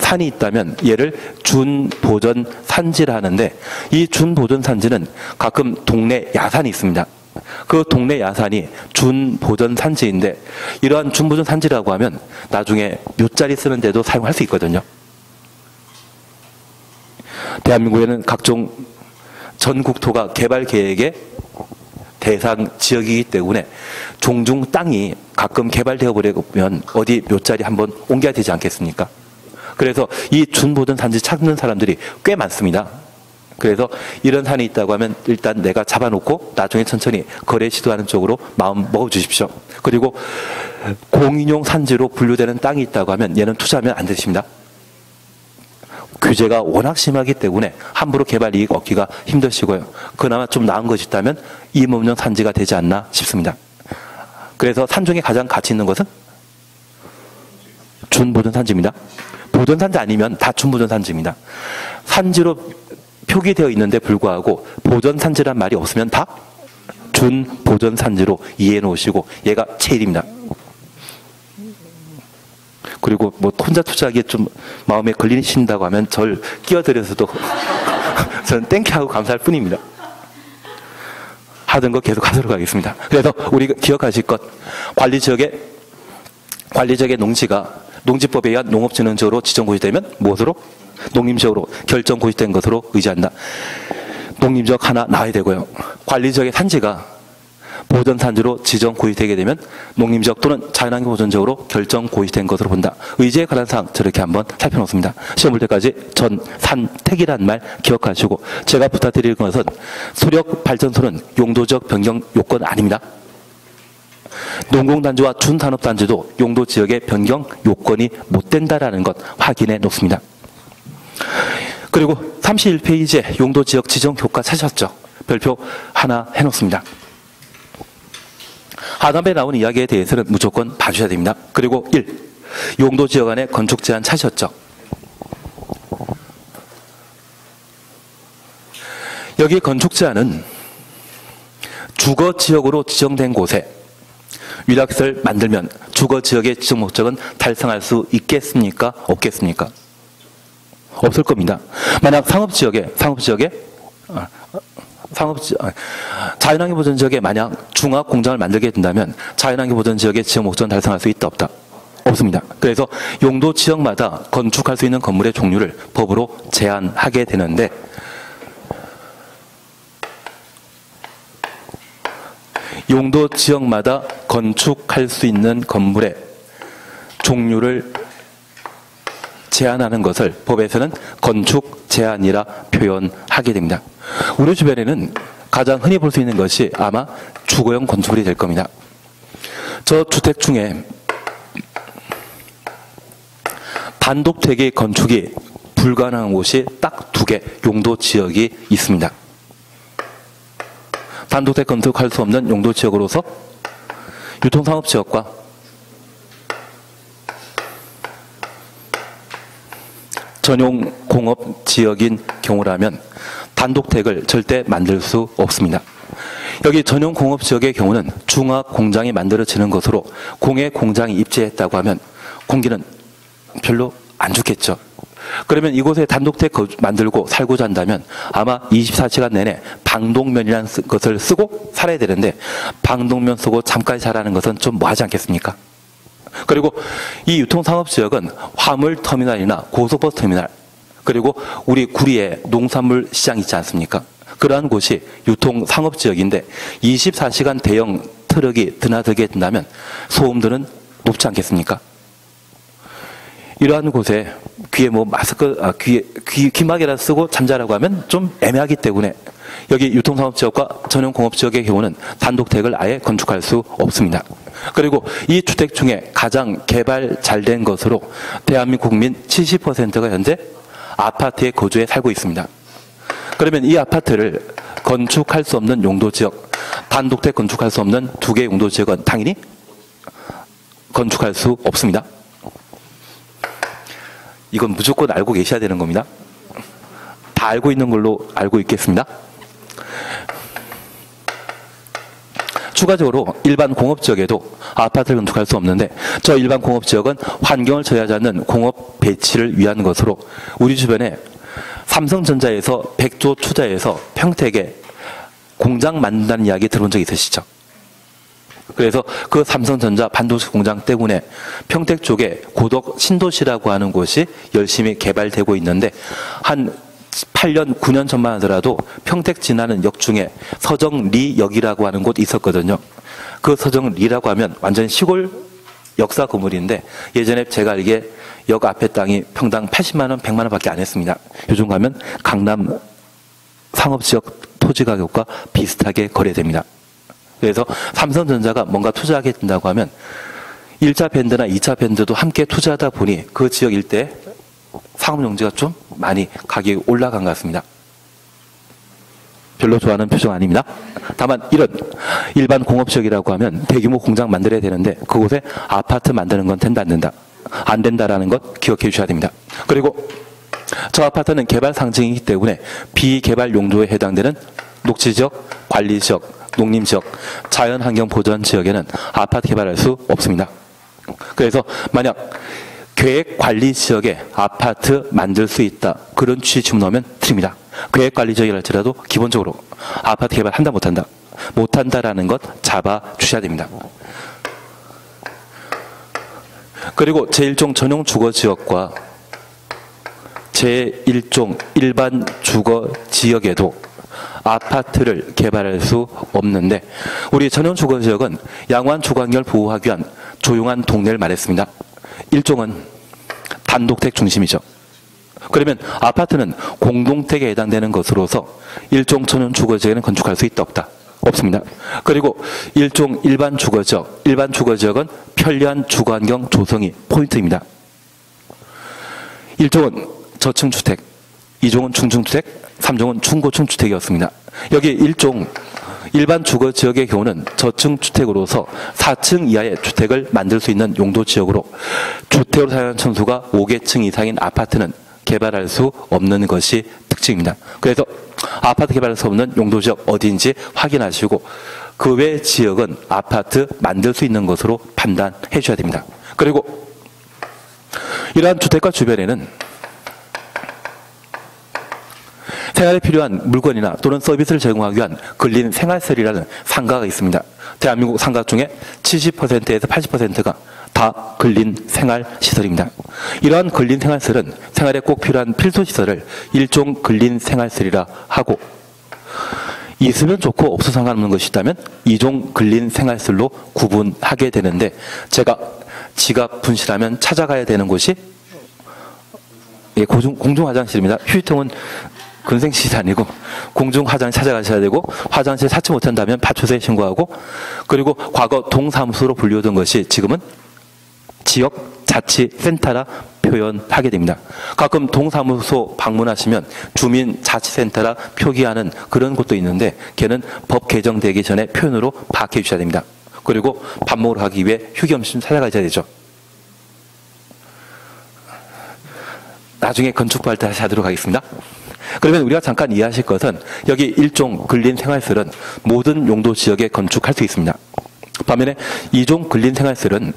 산이 있다면 얘를 준보전 산지라 하는데, 이 준보전 산지는 가끔 동네 야산이 있습니다. 그 동네 야산이 준보전 산지인데, 이러한 준보전 산지라고 하면 나중에 묘자리 쓰는 데도 사용할 수 있거든요. 대한민국에는 각종 전 국토가 개발 계획의 대상 지역이기 때문에 종종 땅이 가끔 개발되어 버리면 어디 묘자리 한번 옮겨야 되지 않겠습니까? 그래서 이 준보전 산지 찾는 사람들이 꽤 많습니다. 그래서 이런 산이 있다고 하면 일단 내가 잡아놓고 나중에 천천히 거래 시도하는 쪽으로 마음 먹어주십시오. 그리고 공인용 산지로 분류되는 땅이 있다고 하면 얘는 투자하면 안 되십니다. 규제가 워낙 심하기 때문에 함부로 개발 이익 얻기가 힘드시고요. 그나마 좀 나은 것이 있다면 임업용 산지가 되지 않나 싶습니다. 그래서 산 중에 가장 가치 있는 것은 준보전 산지입니다. 보전 산지 아니면 다 준보전 산지입니다. 산지로 표기되어 있는데 불구하고 보전 산지란 말이 없으면 다 준보전 산지로 이해해 놓으시고 얘가 제일입니다. 그리고 뭐 혼자 투자하기에 좀 마음에 걸리신다고 하면 절 끼어들여서도 저는 땡큐하고 감사할 뿐입니다. 하던 거 계속 하도록 하겠습니다. 그래서 우리가 기억하실 것, 관리지역의 농지가 농지법에 의한 농업진흥지역으로 지정 고시되면 무엇으로? 농림지역으로 결정 고시된 것으로 의지한다. 농림지역 하나 나와야 되고요. 관리지역의 산지가 보전산지로 지정 고시되게 되면 농림지역 또는 자연환경 보전지역으로 결정 고시된 것으로 본다. 의지에 관한 사항 저렇게 한번 살펴놓습니다. 시험 볼 때까지 전 산택이란 말 기억하시고, 제가 부탁드릴 것은 수력 발전소는 용도지역 변경 요건 아닙니다. 농공단지와 준산업단지도 용도지역의 변경 요건이 못 된다라는 것 확인해 놓습니다. 그리고 31페이지에 용도지역 지정 효과 찾으셨죠? 별표 하나 해놓습니다. 하단부에 나온 이야기에 대해서는 무조건 봐주셔야 됩니다. 그리고 1. 용도지역 안에 건축 제한 찾으셨죠? 여기 건축 제한은 주거지역으로 지정된 곳에 위락시설 만들면 주거지역의 지정 목적은 달성할 수 있겠습니까? 없겠습니까? 없을 겁니다. 만약 자연환경 보전지역에 만약 중화공장을 만들게 된다면 자연환경 보전지역의 지정 목적은 달성할 수 있다 없다? 없습니다. 그래서 용도 지역마다 건축할 수 있는 건물의 종류를 법으로 제한하게 되는데, 용도 지역마다 건축할 수 있는 건물의 종류를 제한하는 것을 법에서는 건축 제한이라 표현하게 됩니다. 우리 주변에는 가장 흔히 볼 수 있는 것이 아마 주거용 건축물이 될 겁니다. 저 주택 중에 단독택의 건축이 불가능한 곳이 딱 2개 용도 지역이 있습니다. 단독택 건축할 수 없는 용도 지역으로서 유통상업 지역과 전용 공업 지역인 경우라면 단독택을 절대 만들 수 없습니다. 여기 전용 공업 지역의 경우는 중화 공장이 만들어지는 것으로 공해 공장이 입지했다고 하면 공기는 별로 안 좋겠죠. 그러면 이곳에 단독택 만들고 살고자 한다면 아마 24시간 내내 방독면이라는 것을 쓰고 살아야 되는데, 방독면 쓰고 잠까지 자라는 것은 좀 뭐하지 않겠습니까? 그리고 이 유통상업지역은 화물터미널이나 고속버스 터미널, 그리고 우리 구리에 농산물 시장 있지 않습니까? 그러한 곳이 유통상업지역인데 24시간 대형 트럭이 드나들게 된다면 소음들은 높지 않겠습니까? 이러한 곳에 귀에 뭐 마스크, 귀마개라 쓰고 잠자라고 하면 좀 애매하기 때문에 여기 유통상업지역과 전용공업지역의 경우는 단독택을 아예 건축할 수 없습니다. 그리고 이 주택 중에 가장 개발 잘 된 것으로 대한민국 국민 70%가 현재 아파트에 거주해 살고 있습니다. 그러면 이 아파트를 건축할 수 없는 용도지역, 단독택 건축할 수 없는 2개 용도지역은 당연히 건축할 수 없습니다. 이건 무조건 알고 계셔야 되는 겁니다. 다 알고 있는 걸로 알고 있겠습니다. 추가적으로 일반 공업지역에도 아파트를 건축할 수 없는데 저 일반 공업지역은 환경을 저해하지 않는 공업 배치를 위한 것으로 우리 주변에 삼성전자에서 100조 투자해서 평택에 공장 만든다는 이야기 들어본 적 있으시죠? 그래서 그 삼성전자 반도체 공장 때문에 평택 쪽에 고덕 신도시라고 하는 곳이 열심히 개발되고 있는데 한 8년, 9년 전만 하더라도 평택 지나는 역 중에 서정리역이라고 하는 곳이 있었거든요. 그 서정리라고 하면 완전 시골 역사 건물인데 예전에 제가 알기에 역 앞에 땅이 평당 80만 원, 100만 원밖에 안 했습니다. 요즘 가면 강남 상업지역 토지 가격과 비슷하게 거래됩니다. 그래서 삼성전자가 뭔가 투자하게 된다고 하면 1차 밴드나 2차 밴드도 함께 투자하다 보니 그 지역 일대 상업용지가 좀 많이 가격이 올라간 것 같습니다. 별로 좋아하는 표정 아닙니다. 다만 이런 일반 공업지역이라고 하면 대규모 공장 만들어야 되는데 그곳에 아파트 만드는 건 된다 안 된다? 안 된다라는 것 기억해 주셔야 됩니다. 그리고 저 아파트는 개발 상징이기 때문에 비개발 용도에 해당되는 녹지지역, 관리지역, 농림지역, 자연환경보전지역에는 아파트 개발할 수 없습니다. 그래서 만약 계획관리지역에 아파트 만들 수 있다. 그런 취지 질문 나오면 드립니다. 계획관리지역이랄지라도 기본적으로 아파트 개발한다 못한다. 못한다라는 것 잡아주셔야 됩니다. 그리고 제1종 전용 주거지역과 제1종 일반 주거지역에도 아파트를 개발할 수 없는데 우리 전용 주거지역은 양호한 주거환경을 보호하기 위한 조용한 동네를 말했습니다. 1종은 단독택 중심이죠. 그러면 아파트는 공동택에 해당되는 것으로서 1종 전용 주거지역에는 건축할 수 있다 없다? 없습니다. 그리고 1종 일반 주거지역, 일반 주거지역은 편리한 주거환경 조성이 포인트입니다. 1종은 저층주택, 2종은 중층주택, 3종은 중고층 주택이었습니다. 여기 1종 일반 주거지역의 경우는 저층주택으로서 4층 이하의 주택을 만들 수 있는 용도지역으로 주택으로 사용하는 층수가 5개층 이상인 아파트는 개발할 수 없는 것이 특징입니다. 그래서 아파트 개발할 수 없는 용도지역 어디인지 확인하시고 그 외 지역은 아파트 만들 수 있는 것으로 판단해 주셔야 됩니다. 그리고 이러한 주택가 주변에는 생활에 필요한 물건이나 또는 서비스를 제공하기 위한 근린 생활시설이라는 상가가 있습니다. 대한민국 상가 중에 70%에서 80%가 다 근린 생활시설입니다. 이러한 근린 생활시설은 생활에 꼭 필요한 필수시설을 일종 근린 생활시설이라 하고 있으면 좋고 없어서 상관없는 것이 있다면 2종 근린 생활시설로 구분하게 되는데 제가 지갑 분실하면 찾아가야 되는 곳이 공중화장실입니다. 휴지통은 근생시설이 아니고 공중화장실 찾아가셔야 되고 화장실 찾지 못한다면 파출소에 신고하고 그리고 과거 동사무소로 불리우던 것이 지금은 지역자치센터라 표현하게 됩니다. 가끔 동사무소 방문하시면 주민자치센터라 표기하는 그런 곳도 있는데 걔는 법 개정되기 전에 표현으로 파악해 주셔야 됩니다. 그리고 밥 먹으러 가기 위해 휴게소를 찾아가셔야 되죠. 나중에 건축부할 때 다시 하도록 하겠습니다. 그러면 우리가 잠깐 이해하실 것은 여기 일종 근린 생활시설은 모든 용도 지역에 건축할 수 있습니다. 반면에 2종 근린 생활시설은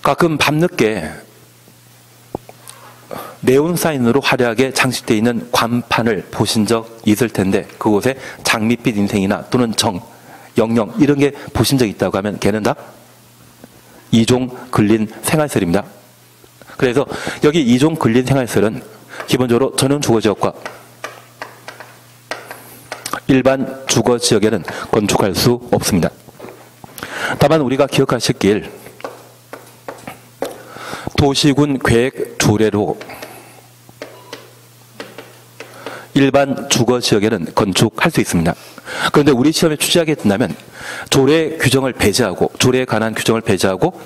가끔 밤늦게 네온 사인으로 화려하게 장식되어 있는 관판을 보신 적 있을 텐데 그곳에 장밋빛 인생이나 또는 정, 영영 이런 게 보신 적 있다고 하면 걔는 다 2종 근린 생활시설입니다. 그래서 여기 2종 근린 생활시설은 기본적으로 전용 주거지역과 일반 주거지역에는 건축할 수 없습니다. 다만 우리가 기억하실 길 도시군 계획 조례로 일반 주거지역에는 건축할 수 있습니다. 그런데 우리 시험에 출제하게 된다면 조례 규정을 배제하고 조례에 관한 규정을 배제하고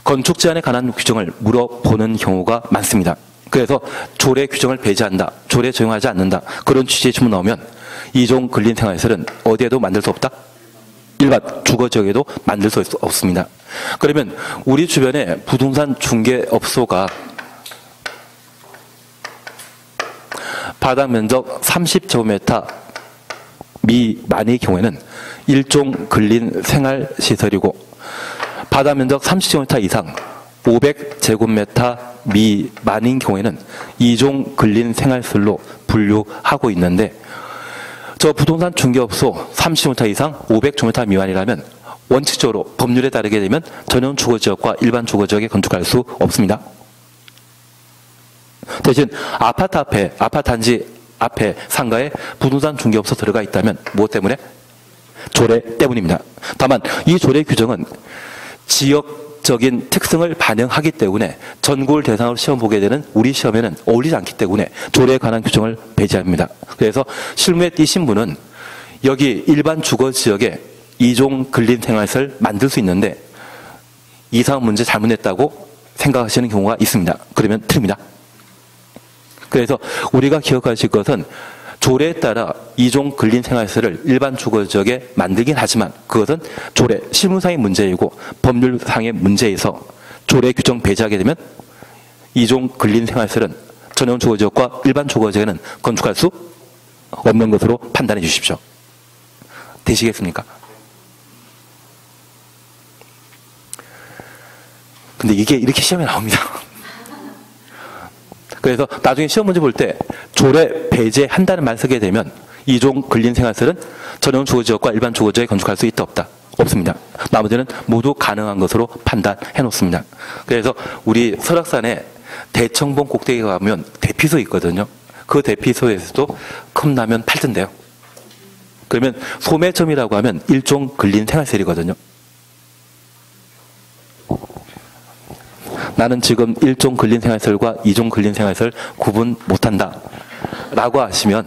건축 제한에 관한 규정을 물어보는 경우가 많습니다. 그래서 조례 규정을 배제한다, 조례 적용하지 않는다 그런 취지의 질문 나오면 2종 근린 생활시설은 어디에도 만들 수 없다? 일반 주거지역에도 만들 수 없습니다. 그러면 우리 주변에 부동산 중개업소가 바닥 면적 30제곱미터 미만의 경우에는 일종 근린 생활시설이고 바다 면적 30제곱미터 이상 500제곱미터 미만인 경우에는 2종 근린 생활시설로 분류하고 있는데 저 부동산 중개업소 30제곱미터 이상 500제곱미터 미만이라면 원칙적으로 법률에 따르게 되면 전용 주거지역과 일반 주거지역에 건축할 수 없습니다. 대신 아파트 단지 앞에 상가에 부동산 중개업소 들어가 있다면 무엇 때문에? 조례 때문입니다. 다만 이 조례 규정은 지역적인 특성을 반영하기 때문에 전국을 대상으로 시험 보게 되는 우리 시험에는 어울리지 않기 때문에 조례에 관한 규정을 배제합니다. 그래서 실무에 띄신 분은 여기 일반 주거지역에 2종 근린생활시설 만들 수 있는데 이상 문제 잘못냈다고 생각하시는 경우가 있습니다. 그러면 틀립니다. 그래서 우리가 기억하실 것은 조례에 따라 2종 근린생활시설을 일반 주거지역에 만들긴 하지만 그것은 조례, 실무상의 문제이고 법률상의 문제에서 조례 규정 배제하게 되면 2종 근린생활시설은 전용 주거지역과 일반 주거지역에는 건축할 수 없는 것으로 판단해 주십시오. 되시겠습니까? 근데 이게 이렇게 시험에 나옵니다. 그래서 나중에 시험 문제 볼 때 조례 배제한다는 말 쓰게 되면 2종 근린생활시설은 전용 주거지역과 일반 주거지역에 건축할 수 있다 없다? 없습니다. 나머지는 모두 가능한 것으로 판단해 놓습니다. 그래서 우리 설악산에 대청봉 꼭대기에 가면 대피소 있거든요. 그 대피소에서도 컵라면 팔던데요. 그러면 소매점이라고 하면 일종 근린생활시설이거든요. 나는 지금 1종 근린생활시설과 2종 근린생활시설 구분 못한다 라고 하시면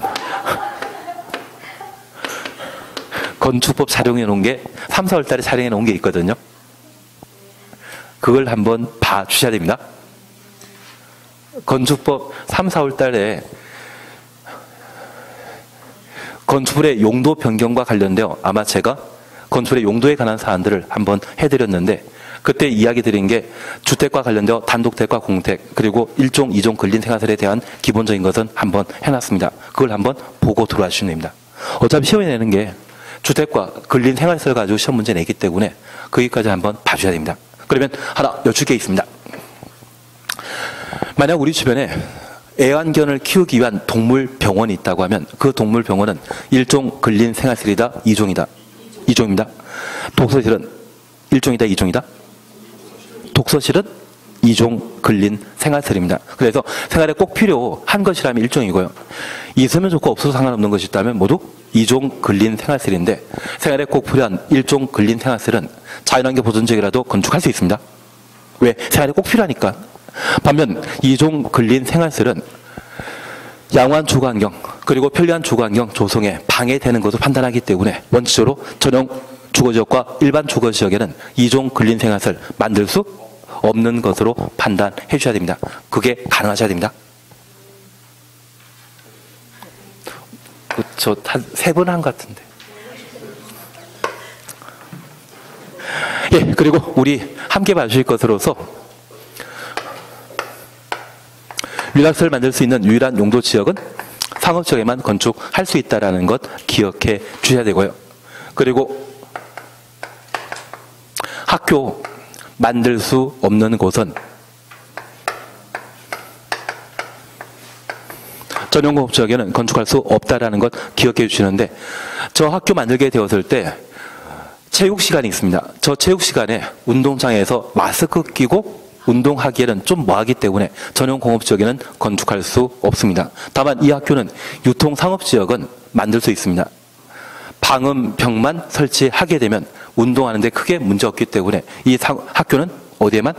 건축법 촬영해 놓은 게 3, 4월 달에 촬영해 놓은 게 있거든요. 그걸 한번 봐주셔야 됩니다. 건축법 3, 4월 달에 건축물의 용도 변경과 관련되어 아마 제가 건축물의 용도에 관한 사안들을 한번 해드렸는데 그때 이야기 드린 게 주택과 관련되어 단독택과 공택 그리고 1종, 2종 근린생활시설에 대한 기본적인 것은 한번 해놨습니다. 그걸 한번 보고 들어와 주시면 됩니다. 어차피 시험에 내는 게 주택과 근린생활시설 가지고 시험 문제 내기 때문에 거기까지 한번 봐주셔야 됩니다. 그러면 하나 여쭐 게 있습니다. 만약 우리 주변에 애완견을 키우기 위한 동물병원이 있다고 하면 그 동물병원은 1종 근린생활시설이다, 2종이다. 2종입니다. 독서실은 1종이다, 2종이다? 독서실은 2종 근린생활시설입니다. 그래서 생활에 꼭 필요한 것이라면 1종이고요. 있으면 좋고 없어도 상관없는 것이 있다면 모두 2종 근린생활시설인데 생활에 꼭 필요한 1종 근린생활시설은 자연환경 보존지역이라도 건축할 수 있습니다. 왜? 생활에 꼭 필요하니까. 반면 2종 근린생활시설은 양호한 주거환경 그리고 편리한 주거환경 조성에 방해되는 것으로 판단하기 때문에 원칙적으로 전용 주거지역과 일반 주거지역에는 2종 근린생활시설 만들 수 없는 것으로 판단해 주셔야 됩니다. 그게 가능하셔야 됩니다. 저 한 3번 한 것 같은데. 예, 그리고 우리 함께 봐주실 것으로서 윤락시설을 만들 수 있는 유일한 용도 지역은 상업지역에만 건축할 수 있다는 것 기억해 주셔야 되고요. 그리고 학교 만들 수 없는 곳은 전용공업지역에는 건축할 수 없다는 것 기억해 주시는데 저 학교 만들게 되었을 때 체육시간이 있습니다. 저 체육시간에 운동장에서 마스크 끼고 운동하기에는 좀 뭐하기 때문에 전용공업지역에는 건축할 수 없습니다. 다만 이 학교는 유통상업지역은 만들 수 있습니다. 방음벽만 설치하게 되면 운동하는데 크게 문제 없기 때문에 이 학교는 어디에만?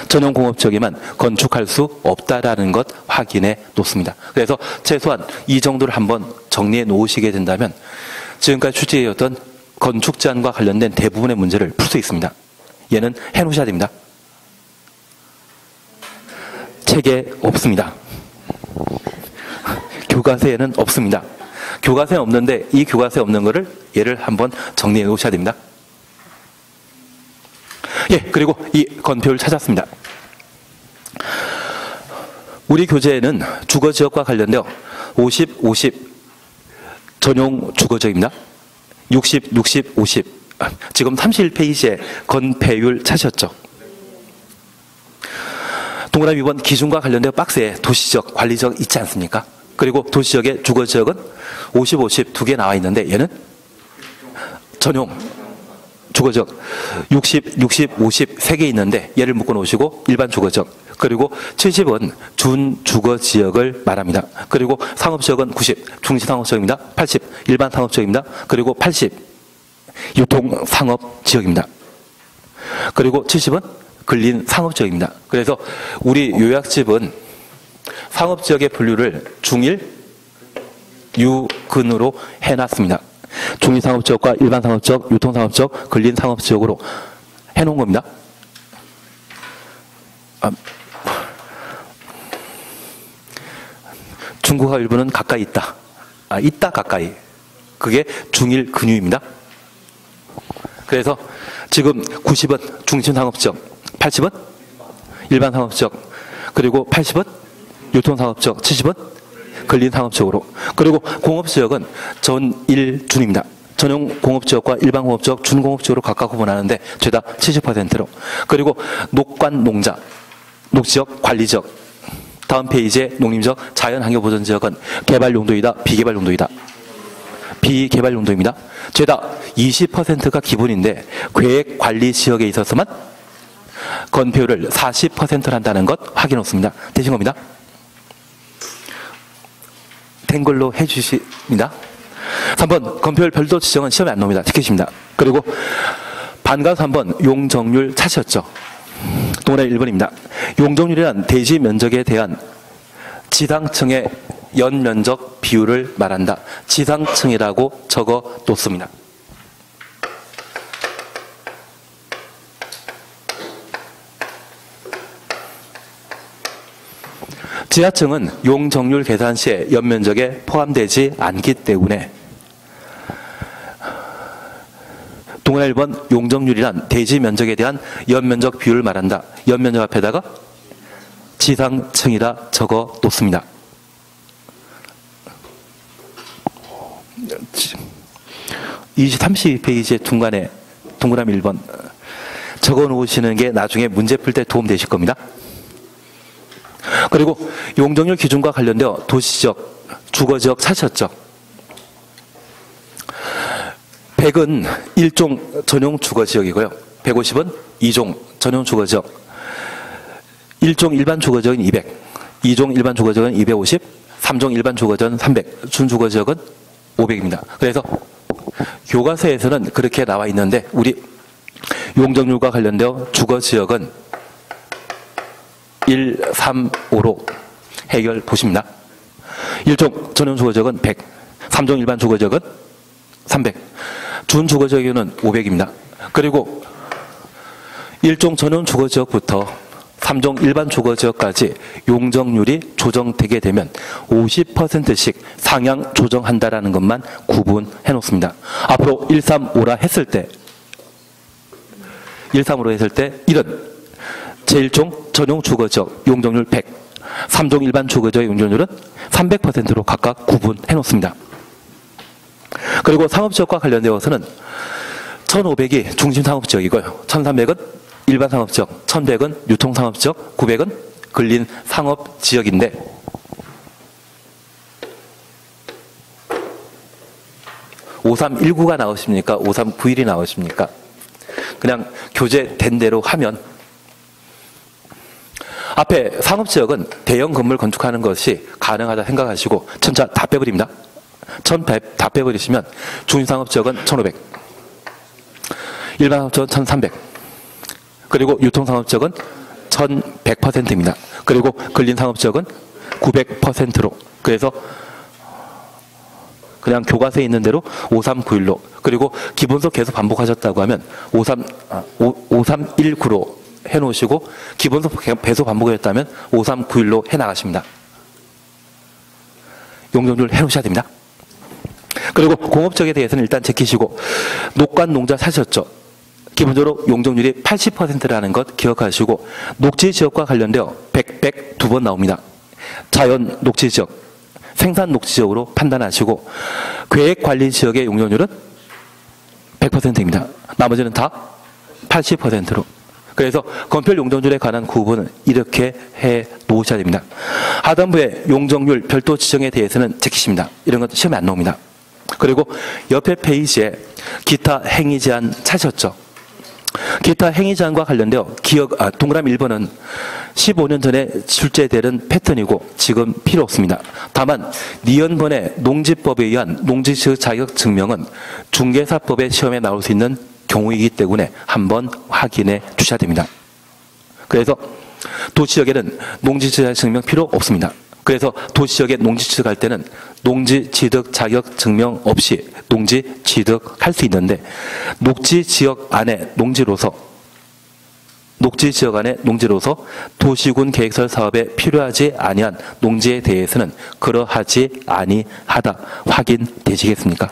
전용공업지역에만 건축할 수 없다라는 것 확인해 놓습니다. 그래서 최소한 이 정도를 한번 정리해 놓으시게 된다면 지금까지 출제해왔던 건축 제한과 관련된 대부분의 문제를 풀 수 있습니다. 얘는 해 놓으셔야 됩니다. 책에 없습니다. 교과서에는 없습니다. 교과서에 없는데 이 교과서에 없는 거를 얘를 한번 정리해 놓으셔야 됩니다. 예, 그리고 이 건표를 찾았습니다. 우리 교재에는 주거지역과 관련되어 50, 50 전용 주거지역입니다. 60, 60, 50. 지금 31페이지에 건폐율 찾으셨죠? 동그라미 2번 기준과 관련된 박스에 도시적, 관리적 있지 않습니까? 그리고 도시적의 주거지역은 50, 50 두 개 나와 있는데 얘는 전용 주거지역 60, 60, 50 세 개 있는데 얘를 묶어 놓으시고 일반 주거지역. 그리고 70은 준주거지역을 말합니다. 그리고 상업지역은 90, 중시상업지역입니다. 80, 일반 상업지역입니다. 그리고 80, 유통상업지역입니다. 그리고 70은 근린상업지역입니다. 그래서 우리 요약집은 상업지역의 분류를 중일, 유근으로 해놨습니다. 중리상업지역과 일반상업지역, 유통상업지역, 근린상업지역으로 해놓은 겁니다. 중국과 일본은 가까이 있다. 있다 가까이. 그게 중일 근유입니다. 그래서 지금 90은 중심상업지역, 80은 일반상업지역, 그리고 80은 유통상업지역, 70은 근린상업지역으로. 그리고 공업지역은 전일준입니다. 전용 공업지역과 일반 공업지역, 준공업지역으로 각각 구분하는데 죄다 70%로. 그리고 녹관 농자, 녹지역, 관리지역. 다음 페이지에 농림지역, 자연환경보전지역은 개발용도이다, 비개발용도이다. 비개발용도입니다. 죄다 20%가 기본인데 계획관리지역에 있어서만 건폐율을 40%를 한다는 것 확인했습니다. 되신 겁니다. 된 걸로 해주십니다. 3번 건폐율 별도 지정은 시험에 안 나옵니다. 지키십니다. 그리고 반가 3번 용적률 찾으셨죠? 동그라미 1번입니다. 용적률이란 대지 면적에 대한 지상층의 연면적 비율을 말한다. 지상층이라고 적어 놓습니다. 지하층은 용적률 계산 시에 연면적에 포함되지 않기 때문에 동그라미 1번 용적률이란 대지 면적에 대한 연면적 비율을 말한다. 연면적 앞에다가 지상층이라 적어 놓습니다. 32페이지의 중간에 동그라미 1번 적어 놓으시는 게 나중에 문제 풀 때 도움 되실 겁니다. 그리고 용적률 기준과 관련되어 도시지역, 주거지역 찾으셨죠? 100은 1종 전용 주거지역이고요. 150은 2종 전용 주거지역. 1종 일반 주거지역은 200, 2종 일반 주거지역은 250, 3종 일반 주거지역은 300, 준주거지역은 500입니다. 그래서 교과서에서는 그렇게 나와 있는데 우리 용적률과 관련되어 주거지역은 1, 3, 5로 해결 보십니다. 1종 전용 주거지역은 100, 3종 일반 주거지역은 300, 준주거지역은 500입니다. 그리고 1종 전용 주거지역부터 3종 일반 주거지역까지 용적률이 조정되게 되면 50%씩 상향 조정한다라는 것만 구분해 놓습니다. 앞으로 1, 3, 5라 했을 때 1, 3, 5로 했을 때 1은 제1종 전용 주거지역 용적률 100, 3종 일반 주거지역 용적률은 300%로 각각 구분해 놓습니다. 그리고 상업지역과 관련되어서는 1500이 중심상업지역이고요. 1300은 일반 상업지역, 1100은 유통상업지역, 900은 근린상업지역인데 (5319가) 나오십니까? (5391이) 나오십니까? 그냥 교재된 대로 하면 앞에 상업지역은 대형 건물 건축하는 것이 가능하다 생각하시고 천자 다 빼버립니다. 1100 다 빼버리시면 중심상업지역은 1500, 일반 상업지역은 1300, 그리고 유통상업지역은 1100%입니다. 그리고 근린상업지역은 900%로. 그래서 그냥 교과서에 있는 대로 5391로. 그리고 기본서 계속 반복하셨다고 하면 5319로 해놓으시고 기본서 배수 반복했다면 5391로 해나가십니다. 용적률 해놓으셔야 됩니다. 그리고 공업지역에 대해서는 일단 지키시고 녹관 농자 사셨죠? 기본적으로 용적률이 80%라는 것 기억하시고 녹지지역과 관련되어 100 두 번 나옵니다. 자연 녹지지역, 생산 녹지지역으로 판단하시고 계획관리지역의 용적률은 100%입니다. 나머지는 다 80%로. 그래서 건폐율 용적률에 관한 구분은 이렇게 해 놓으셔야 됩니다. 하단부의 용적률 별도 지정에 대해서는 제키십니다. 이런 것도 시험에 안 나옵니다. 그리고 옆에 페이지에 기타 행위 제한 찾으셨죠? 기타 행위 제한과 관련되어 동그라미 1번은 15년 전에 출제되는 패턴이고 지금 필요 없습니다. 다만 니은번의 농지법에 의한 농지지적 자격 증명은 중개사법의 시험에 나올 수 있는 경우이기 때문에 한번 확인해 주셔야 됩니다. 그래서 도시지역에는 농지지적 자격 증명 필요 없습니다. 그래서 도시지역에 농지 취득할 때는 농지 취득 자격 증명 없이 농지 취득할 수 있는데 녹지지역 안에 농지로서 도시군 계획설 사업에 필요하지 아니한 농지에 대해서는 그러하지 아니하다 확인되시겠습니까?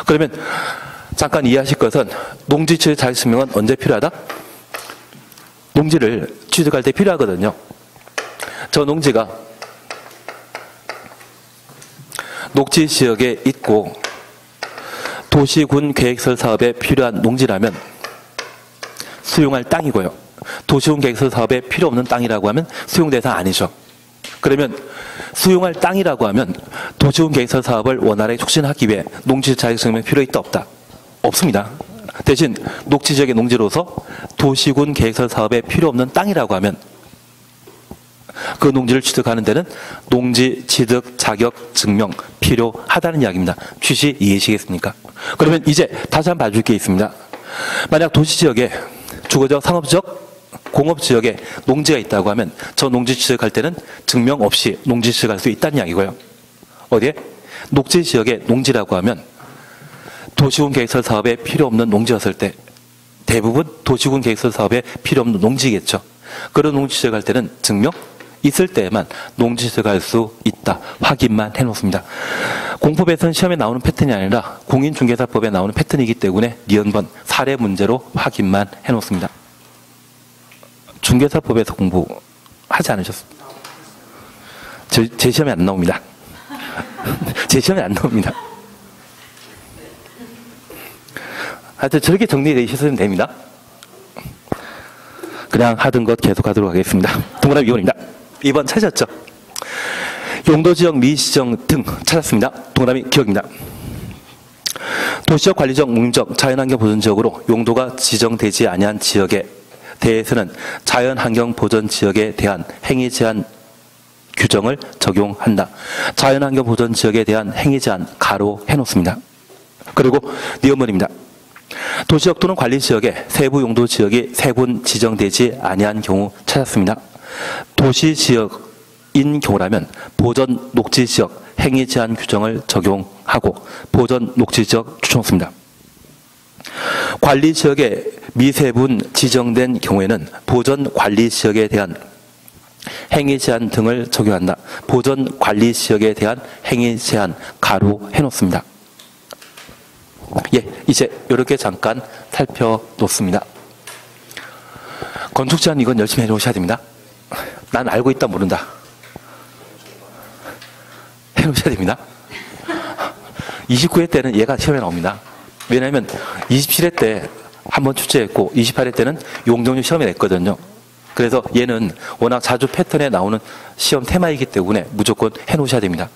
그러면 잠깐 이해하실 것은 농지 취득 자격 증명은 언제 필요하다? 농지를 취득할 때 필요하거든요. 저 농지가 녹지지역에 있고 도시군 계획설 사업에 필요한 농지라면 수용할 땅이고요. 도시군 계획설 사업에 필요 없는 땅이라고 하면 수용 대상 아니죠. 그러면 수용할 땅이라고 하면 도시군 계획설 사업을 원활하게 촉진하기 위해 농지 자격증명이 필요 있다 없다? 없습니다. 대신 녹지지역의 농지로서 도시군 계획설 사업에 필요 없는 땅이라고 하면 그 농지를 취득하는 데는 농지 취득 자격 증명 필요하다는 이야기입니다. 취지 이해하시겠습니까? 그러면 이제 다시 한번 봐줄 게 있습니다. 만약 도시지역에 주거적, 상업적, 공업지역에 농지가 있다고 하면 저 농지 취득할 때는 증명 없이 농지 취득할 수 있다는 이야기고요. 어디에? 녹지지역에 농지라고 하면 도시군 계획설 사업에 필요 없는 농지였을 때 대부분 도시군 계획설 사업에 필요 없는 농지겠죠. 그런 농지 취득할 때는 증명 있을 때에만 농지 취득할 수 있다. 확인만 해놓습니다. 공법에서는 시험에 나오는 패턴이 아니라 공인중개사법에 나오는 패턴이기 때문에 니은번 사례 문제로 확인만 해놓습니다. 중개사법에서 공부하지 않으셨습니까? 제 시험에 안 나옵니다. 제 시험에 안 나옵니다. 하여튼 저렇게 정리되어 있으면 됩니다. 그냥 하던 것 계속 하도록 하겠습니다. 동그라미 2번입니다. 2번 찾으셨죠? 용도지역 미지정 등 찾았습니다. 동그라미 기억입니다. 도시적, 관리적, 농림적, 자연환경 보전지역으로 용도가 지정되지 아니한 지역에 대해서는 자연환경 보전지역에 대한 행위 제한 규정을 적용한다. 자연환경 보전지역에 대한 행위 제한 가로 해놓습니다. 그리고 니은번입니다. 도시적 또는 관리지역에 세부 용도지역이 세분 지정되지 아니한 경우 찾았습니다. 도시지역인 경우라면 보전 녹지지역 행위 제한 규정을 적용하고 보전 녹지지역 추천습니다. 관리지역에 미세분 지정된 경우에는 보전 관리지역에 대한 행위 제한 등을 적용한다. 보전 관리지역에 대한 행위 제한 가로 해놓습니다. 예, 이제 이렇게 잠깐 살펴놓습니다. 건축 제한 이건 열심히 해놓으셔야 됩니다. 난 알고 있다 모른다. 해놓으셔야 됩니다. 29회 때는 얘가 시험에 나옵니다. 왜냐하면 27회 때 한번 출제했고 28회 때는 용적률 시험에 냈거든요. 그래서 얘는 워낙 자주 패턴에 나오는 시험 테마이기 때문에 무조건 해놓으셔야 됩니다.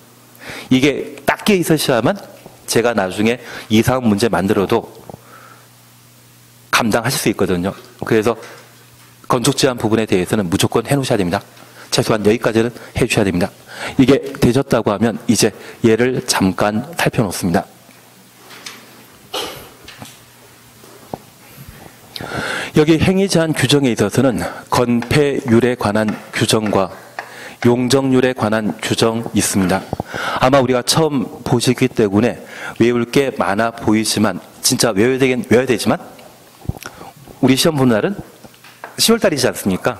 이게 딱 끼어 있으셔야만 제가 나중에 이상 문제 만들어도 감당하실 수 있거든요. 그래서 건축 제한 부분에 대해서는 무조건 해놓으셔야 됩니다. 최소한 여기까지는 해주셔야 됩니다. 이게 되셨다고 하면 이제 얘를 잠깐 살펴놓습니다. 여기 행위 제한 규정에 있어서는 건폐율에 관한 규정과 용적률에 관한 규정 있습니다. 아마 우리가 처음 보시기 때문에 외울 게 많아 보이지만 진짜 외워야 되지만 우리 시험 보는 날은 10월달이지 않습니까?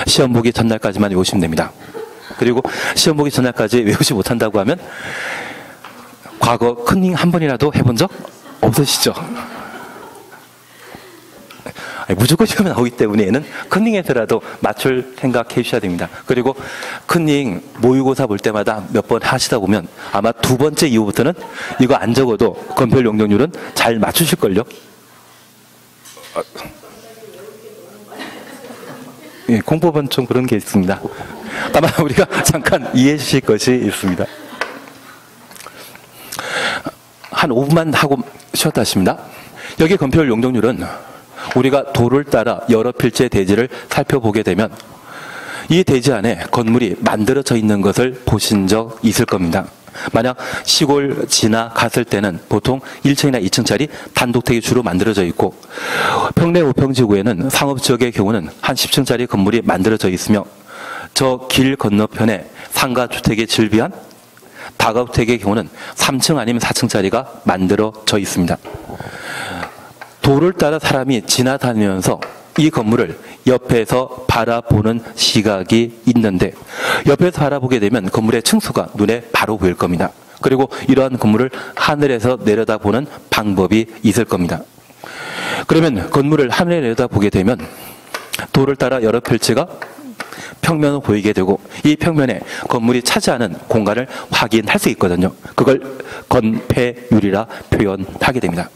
시험 보기 전날까지만 외우시면 됩니다. 그리고 시험 보기 전날까지 외우지 못한다고 하면 과거 컨닝 한 번이라도 해본 적 없으시죠? 무조건 시험에 나오기 때문에 얘는 컨닝에서라도 맞출 생각해 주셔야 됩니다. 그리고 컨닝 모의고사 볼 때마다 몇 번 하시다 보면 아마 두 번째 이후부터는 이거 안 적어도 건별 용적률은 잘 맞추실걸요. 예, 공법은 좀 그런 게 있습니다. 다만 우리가 잠깐 이해해 주실 것이 있습니다. 한 5분만 하고 쉬었다 하십니다. 여기 건폐율 용적률은 우리가 도를 따라 여러 필지의 대지를 살펴보게 되면 이 대지 안에 건물이 만들어져 있는 것을 보신 적 있을 겁니다. 만약 시골 지나갔을 때는 보통 1층이나 2층짜리 단독택이 주로 만들어져 있고 평내 우평지구에는 상업지역의 경우는 한 10층짜리 건물이 만들어져 있으며 저 길 건너편에 상가주택에 질비한 다가구택의 경우는 3층 아니면 4층짜리가 만들어져 있습니다. 도를 따라 사람이 지나다니면서 이 건물을 옆에서 바라보는 시각이 있는데 옆에서 바라보게 되면 건물의 층수가 눈에 바로 보일 겁니다. 그리고 이러한 건물을 하늘에서 내려다보는 방법이 있을 겁니다. 그러면 건물을 하늘에 내려다보게 되면 도를 따라 여러 필지가 평면으로 보이게 되고 이 평면에 건물이 차지하는 공간을 확인할 수 있거든요. 그걸 건폐율이라 표현하게 됩니다.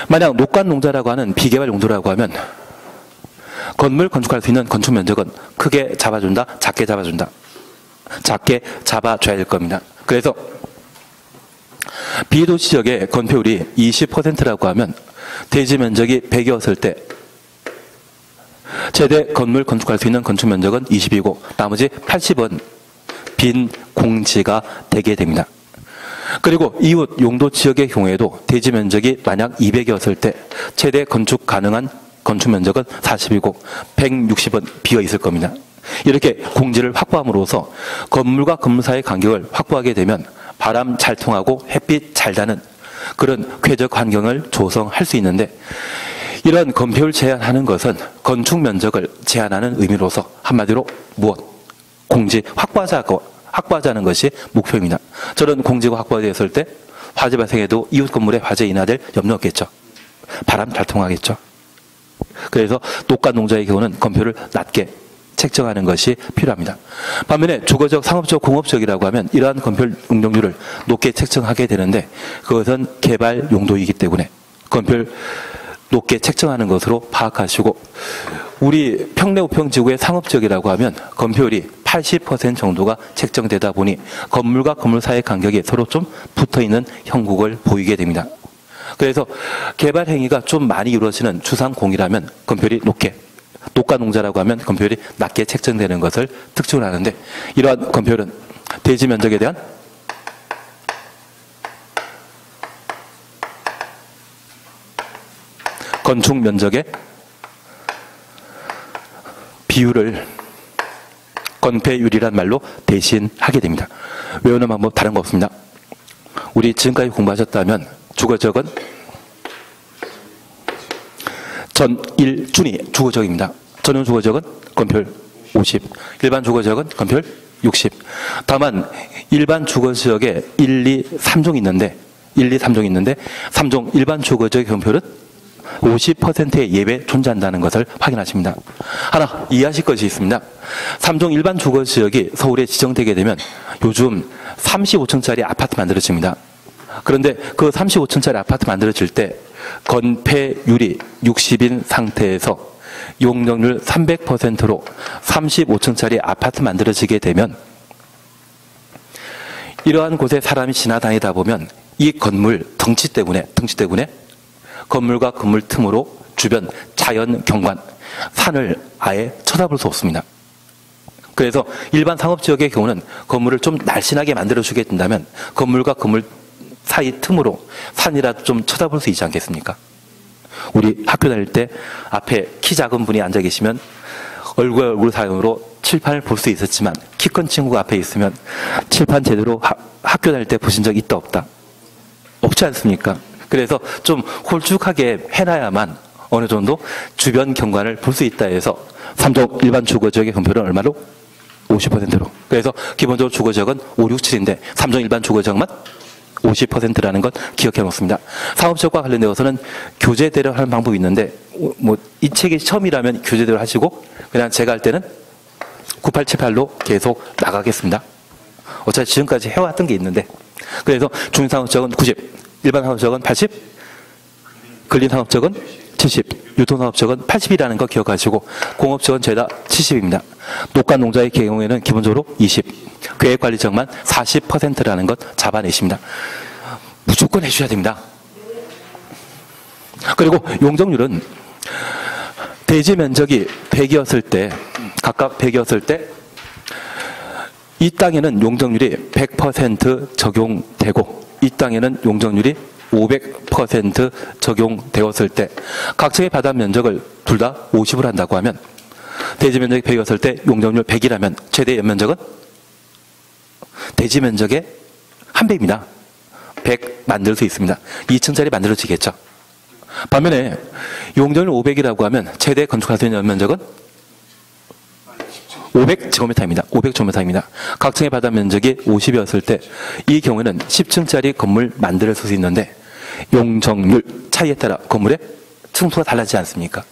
만약 녹관농자라고 하는 비개발 용도라고 하면 건물 건축할 수 있는 건축 면적은 크게 잡아준다, 작게 잡아준다. 작게 잡아줘야 될 겁니다. 그래서 비도시 지역의 건폐율이 20%라고 하면 대지 면적이 100이었을 때 최대 건물 건축할 수 있는 건축 면적은 20이고 나머지 80은 빈 공지가 되게 됩니다. 그리고 이웃 용도 지역의 경우에도 대지 면적이 만약 200이었을 때 최대 건축 가능한 건축 면적은 40이고 160은 비어 있을 겁니다. 이렇게 공지를 확보함으로써 건물과 건물 사이의 간격을 확보하게 되면 바람 잘 통하고 햇빛 잘 나는 그런 쾌적 환경을 조성할 수 있는데 이런 건폐율 제한하는 것은 건축 면적을 제한하는 의미로서 한마디로 무엇? 공지 확보하자는 것이 목표입니다. 저런 공지가 확보되었을 때 화재 발생해도 이웃 건물에 화재 인하될 염려 없겠죠. 바람 잘 통하겠죠. 그래서 녹가 농자의 경우는 건폐율을 낮게 책정하는 것이 필요합니다. 반면에 주거적, 상업적, 공업적이라고 하면 이러한 건폐율 용적률을 높게 책정하게 되는데 그것은 개발 용도이기 때문에 건폐율 높게 책정하는 것으로 파악하시고 우리 평내 우평지구의 상업지역이라고 하면 건폐율이 80% 정도가 책정되다 보니 건물과 건물 사이의 간격이 서로 좀 붙어있는 형국을 보이게 됩니다. 그래서 개발 행위가 좀 많이 이루어지는 주상공이라면 건폐율이 높게, 녹가농자라고 하면 건폐율이 낮게 책정되는 것을 특징을 하는데 이러한 건폐율은 대지 면적에 대한 건축 면적의 비율을 건폐율이란 말로 대신하게 됩니다. 외우는 방법 다른 거 없습니다. 우리 지금까지 공부하셨다면 주거적은 전일준이 주거적입니다. 전용 주거적은 건폐율 50, 일반 주거적은 건폐율 60. 다만 일반 주거지역에 1, 2, 3종이 있는데 3종 일반 주거지역의 건폐율은 50%의 예외 존재한다는 것을 확인하십니다. 하나 이해하실 것이 있습니다. 3종 일반 주거지역이 서울에 지정되게 되면 요즘 35층짜리 아파트 만들어집니다. 그런데 그 35층짜리 아파트 만들어질 때 건폐율이 60인 상태에서 용적률 300%로 35층짜리 아파트 만들어지게 되면 이러한 곳에 사람이 지나다니다 보면 이 건물 덩치 때문에 건물과 건물 틈으로 주변 자연 경관, 산을 아예 쳐다볼 수 없습니다. 그래서 일반 상업지역의 경우는 건물을 좀 날씬하게 만들어주게 된다면 건물과 건물 사이 틈으로 산이라도 좀 쳐다볼 수 있지 않겠습니까? 우리 학교 다닐 때 앞에 키 작은 분이 앉아 계시면 얼굴 사이로 칠판을 볼 수 있었지만 키 큰 친구가 앞에 있으면 칠판 제대로 학교 다닐 때 보신 적 있다 없다? 없지 않습니까? 그래서 좀 홀쭉하게 해놔야만 어느 정도 주변 경관을 볼 수 있다 해서 3종 일반 주거지역의 건폐율은 얼마로? 50%로. 그래서 기본적으로 주거지역은 5, 6, 7인데 3종 일반 주거지역만 50%라는 것 기억해 놓습니다. 사업적과 관련되어서는 교재대로 하는 방법이 있는데 뭐 이 책이 처음이라면 교재대로 하시고 그냥 제가 할 때는 9878로 계속 나가겠습니다. 어차피 지금까지 해왔던 게 있는데 그래서 중립산업적은 90, 일반산업적은 80, 근린산업적은 70, 유통산업적은 80이라는 거 기억하시고 공업적은 죄다 70입니다. 녹간농자의 경우에는 기본적으로 20, 계획관리적만 40%라는 것 잡아내십니다. 무조건 해주셔야 됩니다. 그리고 용적률은 대지 면적이 100이었을 때 각각 100이었을 때 이 땅에는 용적률이 100% 적용되고 이 땅에는 용적률이 500% 적용되었을 때 각층의 바다 면적을 둘 다 50을 한다고 하면 대지 면적이 100이었을 때 용적률 100이라면 최대 연면적은 대지 면적의 한 배입니다. 100 만들 수 있습니다. 2층짜리 만들어지겠죠. 반면에 용적률 500이라고 하면 최대 건축할 수 있는 연면적은 500제곱미터입니다. 500제곱미터입니다. 각층의 바다 면적이 50이었을 때 이 경우에는 10층짜리 건물 만들 수 있는데 용적률 차이에 따라 건물의 층수가 달라지지 않습니까?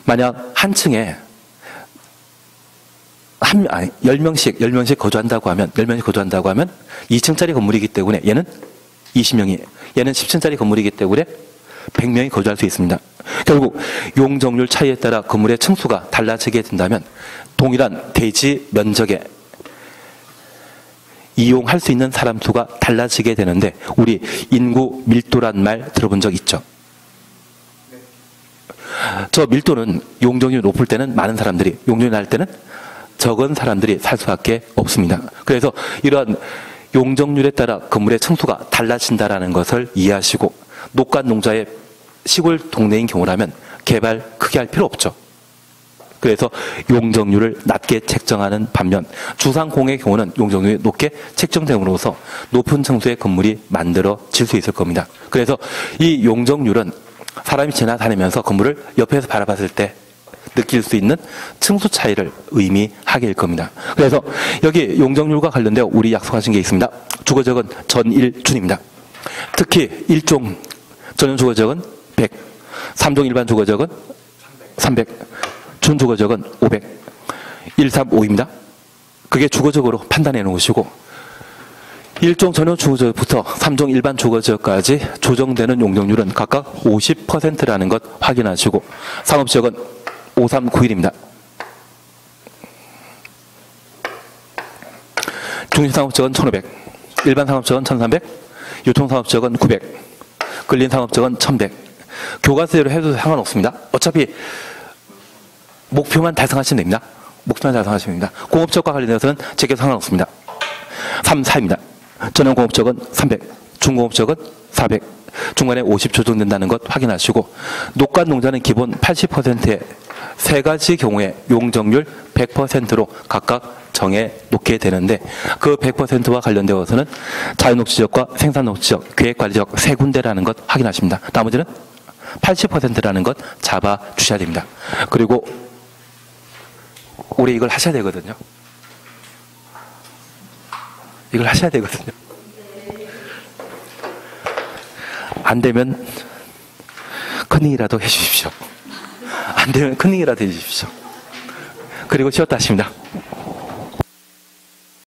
만약 한 층에 10명씩 거주한다고 하면 2층짜리 건물이기 때문에 얘는 20명이 얘는 10층짜리 건물이기 때문에 100명이 거주할 수 있습니다. 결국 용적률 차이에 따라 건물의 층수가 달라지게 된다면 동일한 대지 면적에 이용할 수 있는 사람 수가 달라지게 되는데 우리 인구 밀도란 말 들어본 적 있죠? 저 밀도는 용적률이 높을 때는 많은 사람들이, 용적률이 낮을 때는 적은 사람들이 살 수밖에 없습니다. 그래서 이러한 용적률에 따라 건물의 층수가 달라진다는 것을 이해하시고 녹간농자의 시골 동네인 경우라면 개발 크게 할 필요 없죠. 그래서 용적률을 낮게 책정하는 반면 주상공의 경우는 용적률이 높게 책정됨으로써 높은 층수의 건물이 만들어질 수 있을 겁니다. 그래서 이 용적률은 사람이 지나다니면서 건물을 옆에서 바라봤을 때 느낄 수 있는 층수 차이를 의미하게 될 겁니다. 그래서 여기 용적률과 관련되어 우리 약속하신 게 있습니다. 주거적은 전일준입니다. 특히 1종 전용 주거적은 100, 3종 일반 주거적은 300, 준주거적은 500, 135입니다. 그게 주거적으로 판단해 놓으시고 1종 전용 주거지역부터 3종 일반 주거지역까지 조정되는 용적률은 각각 50%라는 것 확인하시고 상업지역은 5391입니다. 중심상업지역은 1500, 일반 상업지역은 1300, 유통상업지역은 900, 근린상업지역은 1100. 교과서대로 해도 상관없습니다. 어차피 목표만 달성하시면 됩니다. 목표만 달성하시면 됩니다. 공업지역과 관련해서는 제게 상관없습니다. 3, 4입니다. 전용공업지역은 300, 중공업지역은 400, 중간에 50 조정된다는 것 확인하시고 녹간농자는 기본 80%의 세 가지 경우에 용적률 100%로 각각 정해 놓게 되는데 그 100%와 관련되어서는 자연녹지지역과 생산녹지지역, 계획관리지역 세 군데라는 것 확인하십니다. 나머지는 80%라는 것 잡아 주셔야 됩니다. 그리고 올해 이걸 하셔야 되거든요. 이걸 하셔야 되거든요. 안 되면 컨닝이라도 해주십시오. 안 되면 컨닝이라도 해주십시오. 그리고 쉬었다 하십니다.